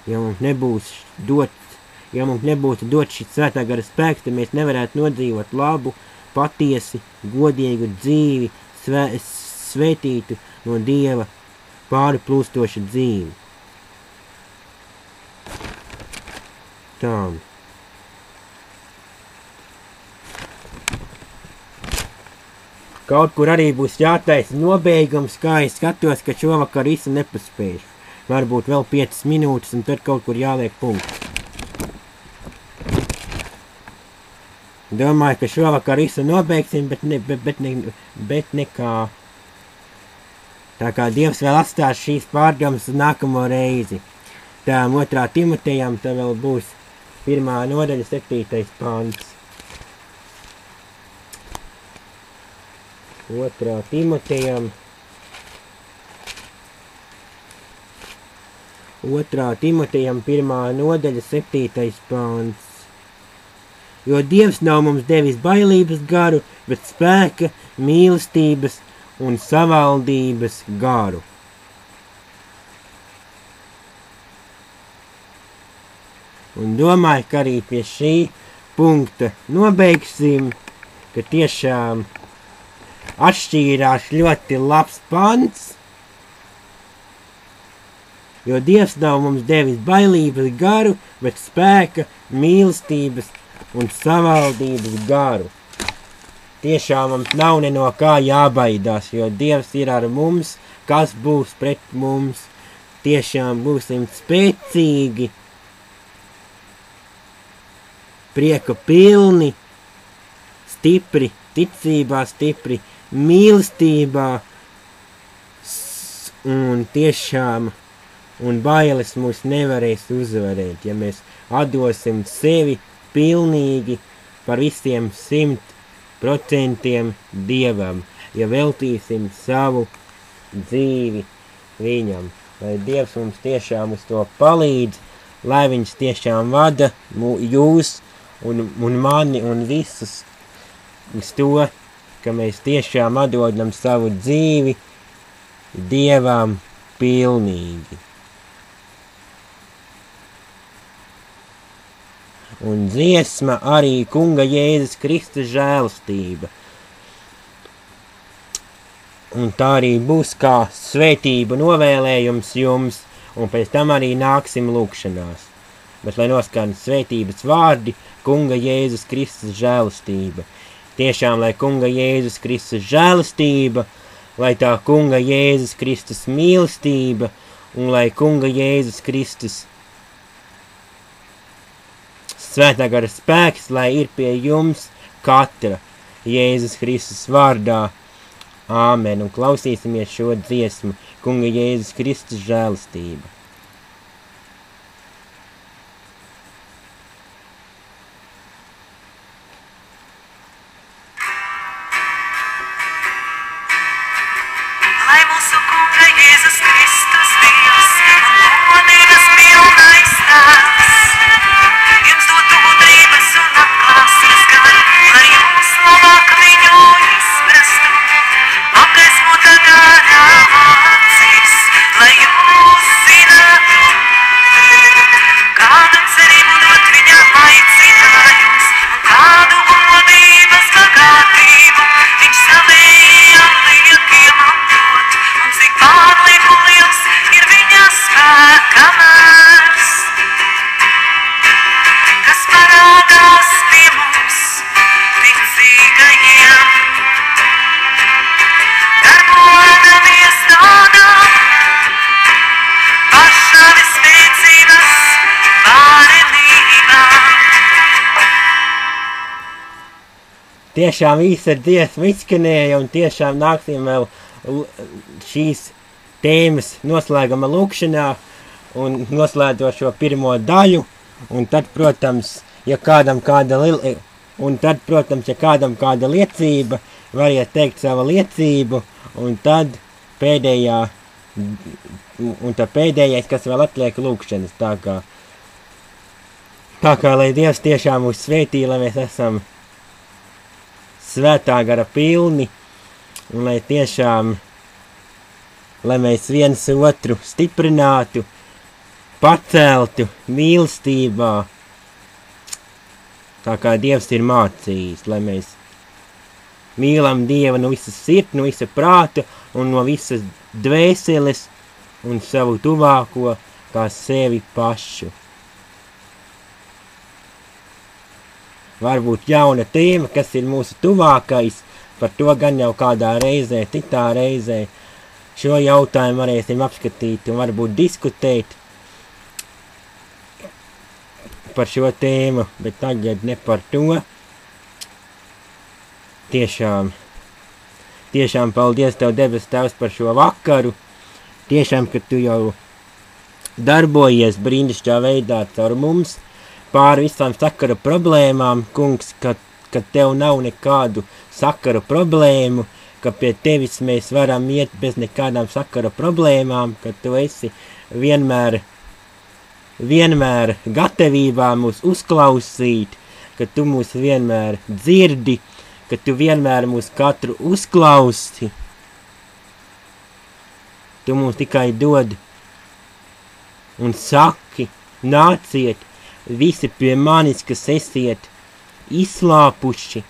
Ja mums nebūtu dots šis svētā gara spēks, tad mēs nevarētu nodzīvot labu, patiesi, godīgu dzīvi, svētītu no Dieva pārplūstošu dzīvi. Tā. Kaut kur arī būs jātaisa nobeigums, kā es skatos, ka šovakar visu nepaspēšu. Varbūt vēl 5 minūtes, un tad kaut kur jāliek punkts. Domāju, ka šovakar visu nobeigsim, bet nekā. Tā kā Dievs vēl atstās šīs pārdomas uz nākamo reizi. Tā 2. Timotejam tā vēl būs 1. nodaļa 7. pants. 2. Timotejam 1. nodaļa 7. pants. Jo Dievs nav mums devis bailības garu, bet spēka, mīlestības un savaldības garu. Un domāju, ka arī pie šī punkta nobeigsim, ka tiešām atšķīrās ļoti labs pants, jo Dievs nav mums devis bailības garu, bet spēka, mīlestības un savaldības garu. Tiešām mums nav ne no kā jābaidās, jo Dievs ir ar mums, kas būs pret mums. Tiešām būsim spēcīgi, prieka pilni, stipri, ticībā stipri, mīlestībā un tiešām un bailes mūs nevarēs uzvarēt, ja mēs atdosim sevi pilnīgi par visiem 100% Dievam, ja veltīsim savu dzīvi viņam. Lai Dievs mums tiešām uz to palīdz, lai viņš tiešām vada jūs un mani un visus uz to, ka mēs tiešām atdodam savu dzīvi Dievam pilnīgi. Un dziesma arī Kunga Jēzus Kristus žēlastība. Un tā arī būs kā svētību novēlējums jums, un pēc tam arī nāksim lūkšanās. Bet lai noskan svētības vārdi, Kunga Jēzus Kristus žēlastība. Tiešām, lai Kunga Jēzus Kristus žēlastība, lai tā Kunga Jēzus Kristus mīlestība, un lai Kunga Jēzus Kristus svētā gara spēks, lai ir pie jums katra Jēzus Kristus vārdā. Āmen. Un klausīsimies šo dziesmu, Kunga Jēzus Kristus žēlastība. lai mūsu Kunga Jēzus Kristus Dievs un godības pilnais Tēvs jums dotu gudrības un atklāsmes garu, lai jūs labāk viņu izprastu, apgaismota gara acīs, lai jūs zinātu, kādu cerību dot viņa aicinājums un kādu godības bagātību viņš savējām liekiem apdot, un cik pārlieku liels ir viņa spēka mērs, kas parādās pie mums ticīgajiem, darbodamies tādā pašā vispēcības varenībā. Tiešām īsa dziesma izskanēja, un tiešām nāksim vēl šīs tēmas noslēgama lūkšanā un noslēdzot šo pirmo daļu, un tad, protams, ja kādam kāda liecība, variet teikt savu liecību, un tad pēdējais, kas vēl atliek lūkšanas, tā kā, lai Dievs tiešām mūs svētī, lai mēs esam svētā gara pilni, un lai tiešām, lai mēs viens otru stiprinātu, paceltu mīlestībā, tā kā Dievs ir mācījis, lai mēs mīlam Dievu no visas sirds, no visa prāta un no visas dvēseles un savu tuvāko kā sevi pašu. Varbūt jauna tēma, kas ir mūsu tuvākais, par to gan jau kādā reizē, citā reizē. Šo jautājumu varēsim apskatīt un varbūt diskutēt par šo tēmu, bet tagad ne par to. Tiešām paldies Tev, debes Tēvs, par šo vakaru. Tiešām, ka Tu jau darbojies brīnišķīgā veidā caur mums, pāri visām sakaru problēmām, Kungs, ka Tev nav nekādu sakaru problēmu, ka pie Tevis mēs varam iet bez nekādām sakaru problēmām, ka Tu esi vienmēr gatavībā mūs uzklausīt, ka Tu mūs vienmēr dzirdi, ka Tu vienmēr mūs katru uzklausi. Tu mums tikai dod un saki, nāciet visi pie manis, kas esiet izslāpuši,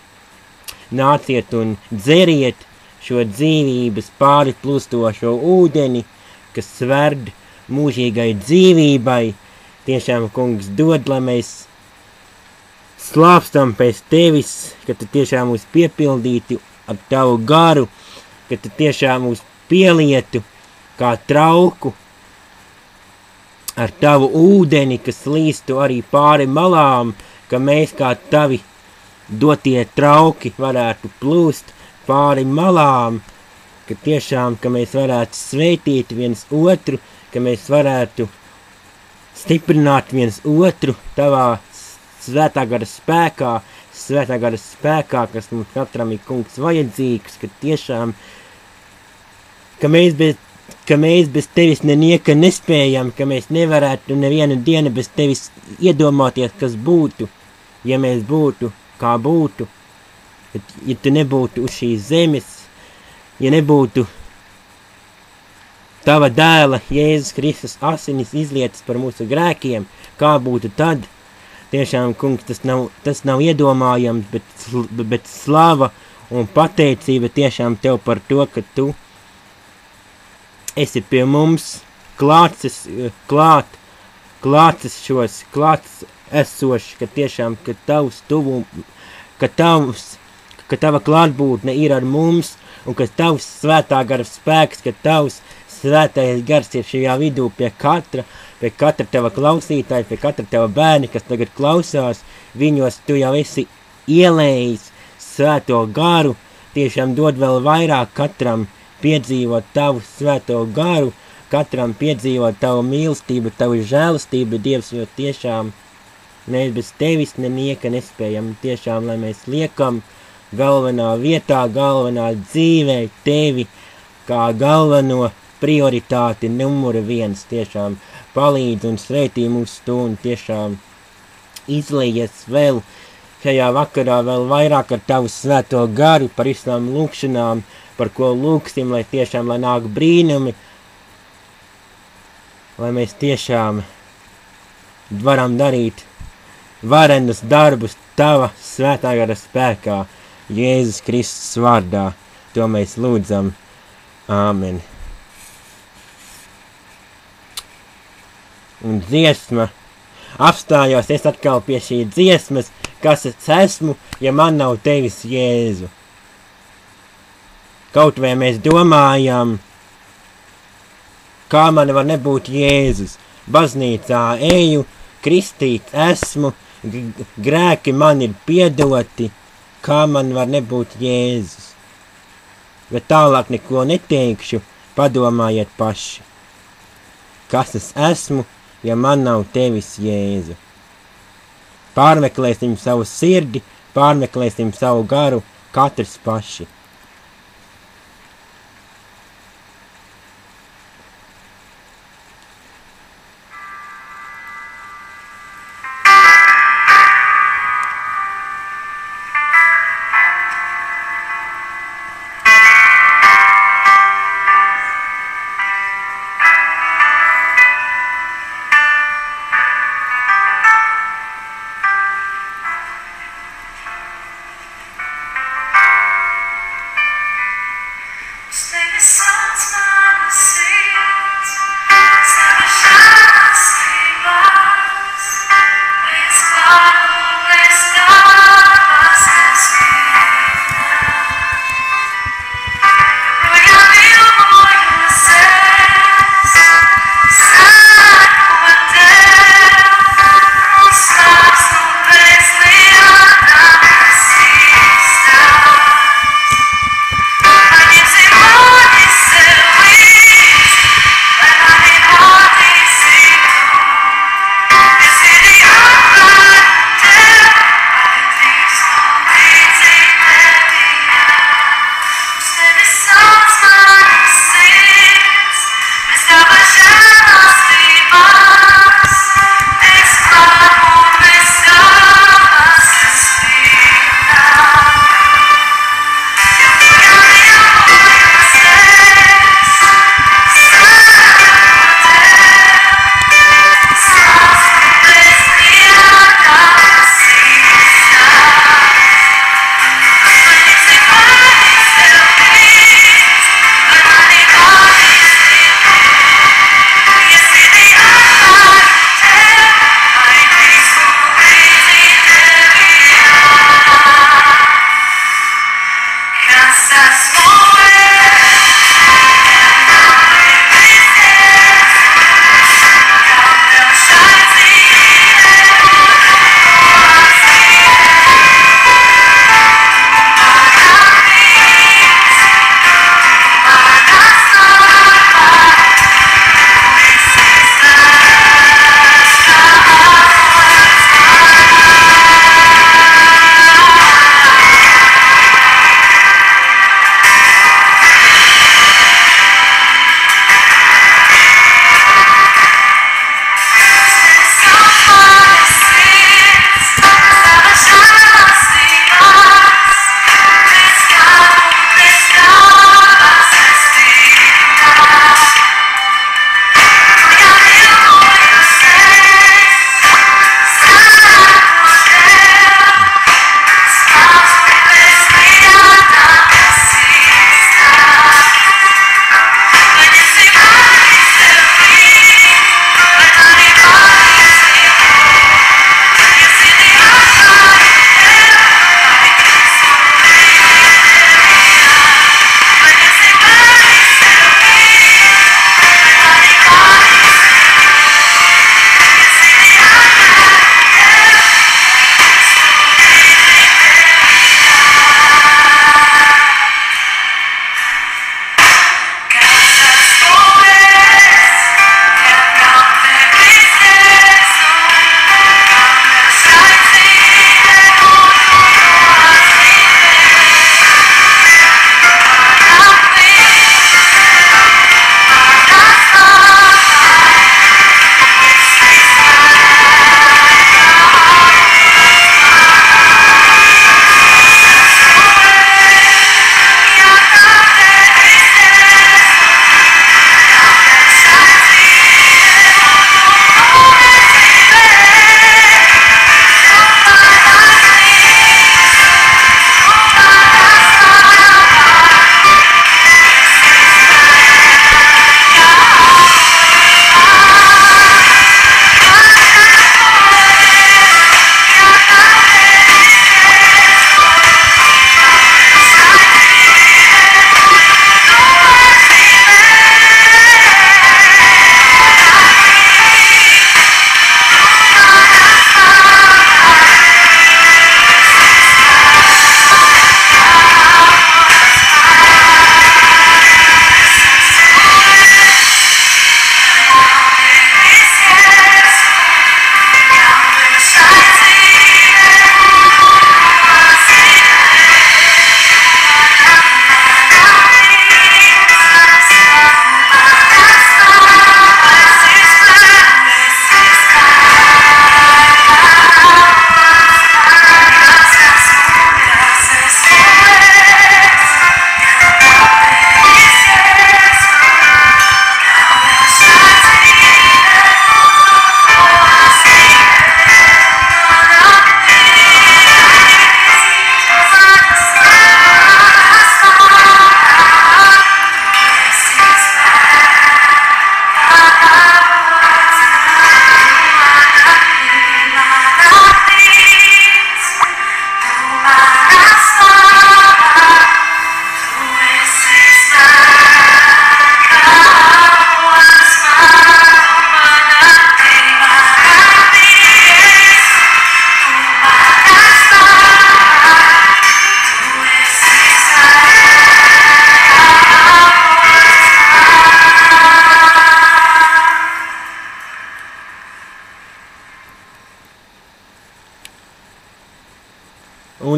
nāciet un dzeriet šo dzīvības pāri plūstošo ūdeni, kas sverd mūžīgai dzīvībai. Tiešām, Kungs, dod, lai mēs slāpstam pēc Tevis, ka Tu tiešām mūs piepildītu ar Tavu garu, ka Tu tiešām mūs pielietu kā trauku ar Tavu ūdeni, kas līstu arī pāri malām, ka mēs kā Tavi dotie trauki varētu plūst pāri malām, ka tiešām, ka mēs varētu svētīt viens otru, ka mēs varētu stiprināt viens otru Tavā svētā gara spēkā, kas mums katram ir, Kungs, vajadzīgs, ka tiešām, ka mēs bez Tevis nenieka nespējam, ka mēs nevarētu nevienu dienu bez Tevis iedomāties, kas būtu, ja mēs būtu, kā būtu, ja Tu nebūtu uz šīs zemes, ja nebūtu Tava dēla Jēzus Kristus asinis izlietas par mūsu grēkiem, kā būtu tad? Tiešām, Kungs, tas nav iedomājams, bet slava un pateicība tiešām Tev par to, ka Tu esi pie mums klāts esošs, ka tiešām, ka Tava klātbūtne ir ar mums, un ka Tavs svētā gara spēks, ka Tavs svētais gars ir šajā vidū pie katra Tava klausītāja, pie katra Tava bērni, kas tagad klausās, viņos Tu jau esi ielējis svēto garu, tiešām dod vēl vairāk katram piedzīvot Tavu svēto garu, katram piedzīvot Tavu mīlestību, Tavu žēlastību, Dievs, jo tiešām mēs bez Tevis nenieka nespējam, tiešām, lai mēs liekam galvenā vietā, galvenā dzīvē Tevi, kā galveno prioritāti numura 1 tiešām palīdz un svētī mūsu stundu, tiešām izlījies vēl šajā vakarā vēl vairāk ar tavu svēto garu par visām lūkšanām, par ko lūksim, lai tiešām, lai nāk brīnumi, lai mēs tiešām varam darīt varenus darbus tava svētā gara spēkā, Jēzus Kristus vārdā. To mēs lūdzam. Āmen. Un dziesma. Apstājos es atkal pie šī dziesmas, kas es esmu, ja man nav tevis, Jēzu. Kaut vai mēs domājam, kā man var nebūt Jēzus. Baznīcā eju, kristīts esmu, grēki man ir piedoti, kā man var nebūt Jēzus. Bet tālāk neko neteikšu, padomājiet paši. Kas es esmu, ja man nav tevis, Jēzu? Pārmeklēsim savu sirdi, pārmeklēsim savu garu, katrs paši.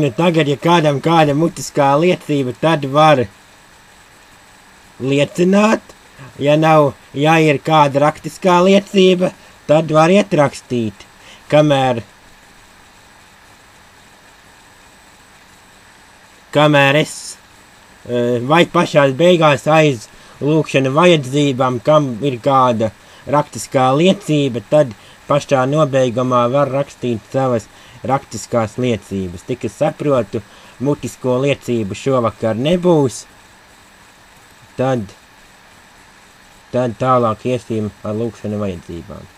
nu tagad, ja kādam kāda mutiskā liecība, tad var liecināt. Ja ir kāda raktiskā liecība, tad var ierakstīt. Kamēr es vai pašās beigās aiz lūkšana vajadzībām, kam ir kāda raktiskā liecība, tad pašā nobeigumā var rakstīt savas raktiskās liecības. Tik es saprotu, mutisko liecību šovakar nebūs, tad tālāk iesim ar lūkšana vajadzībām.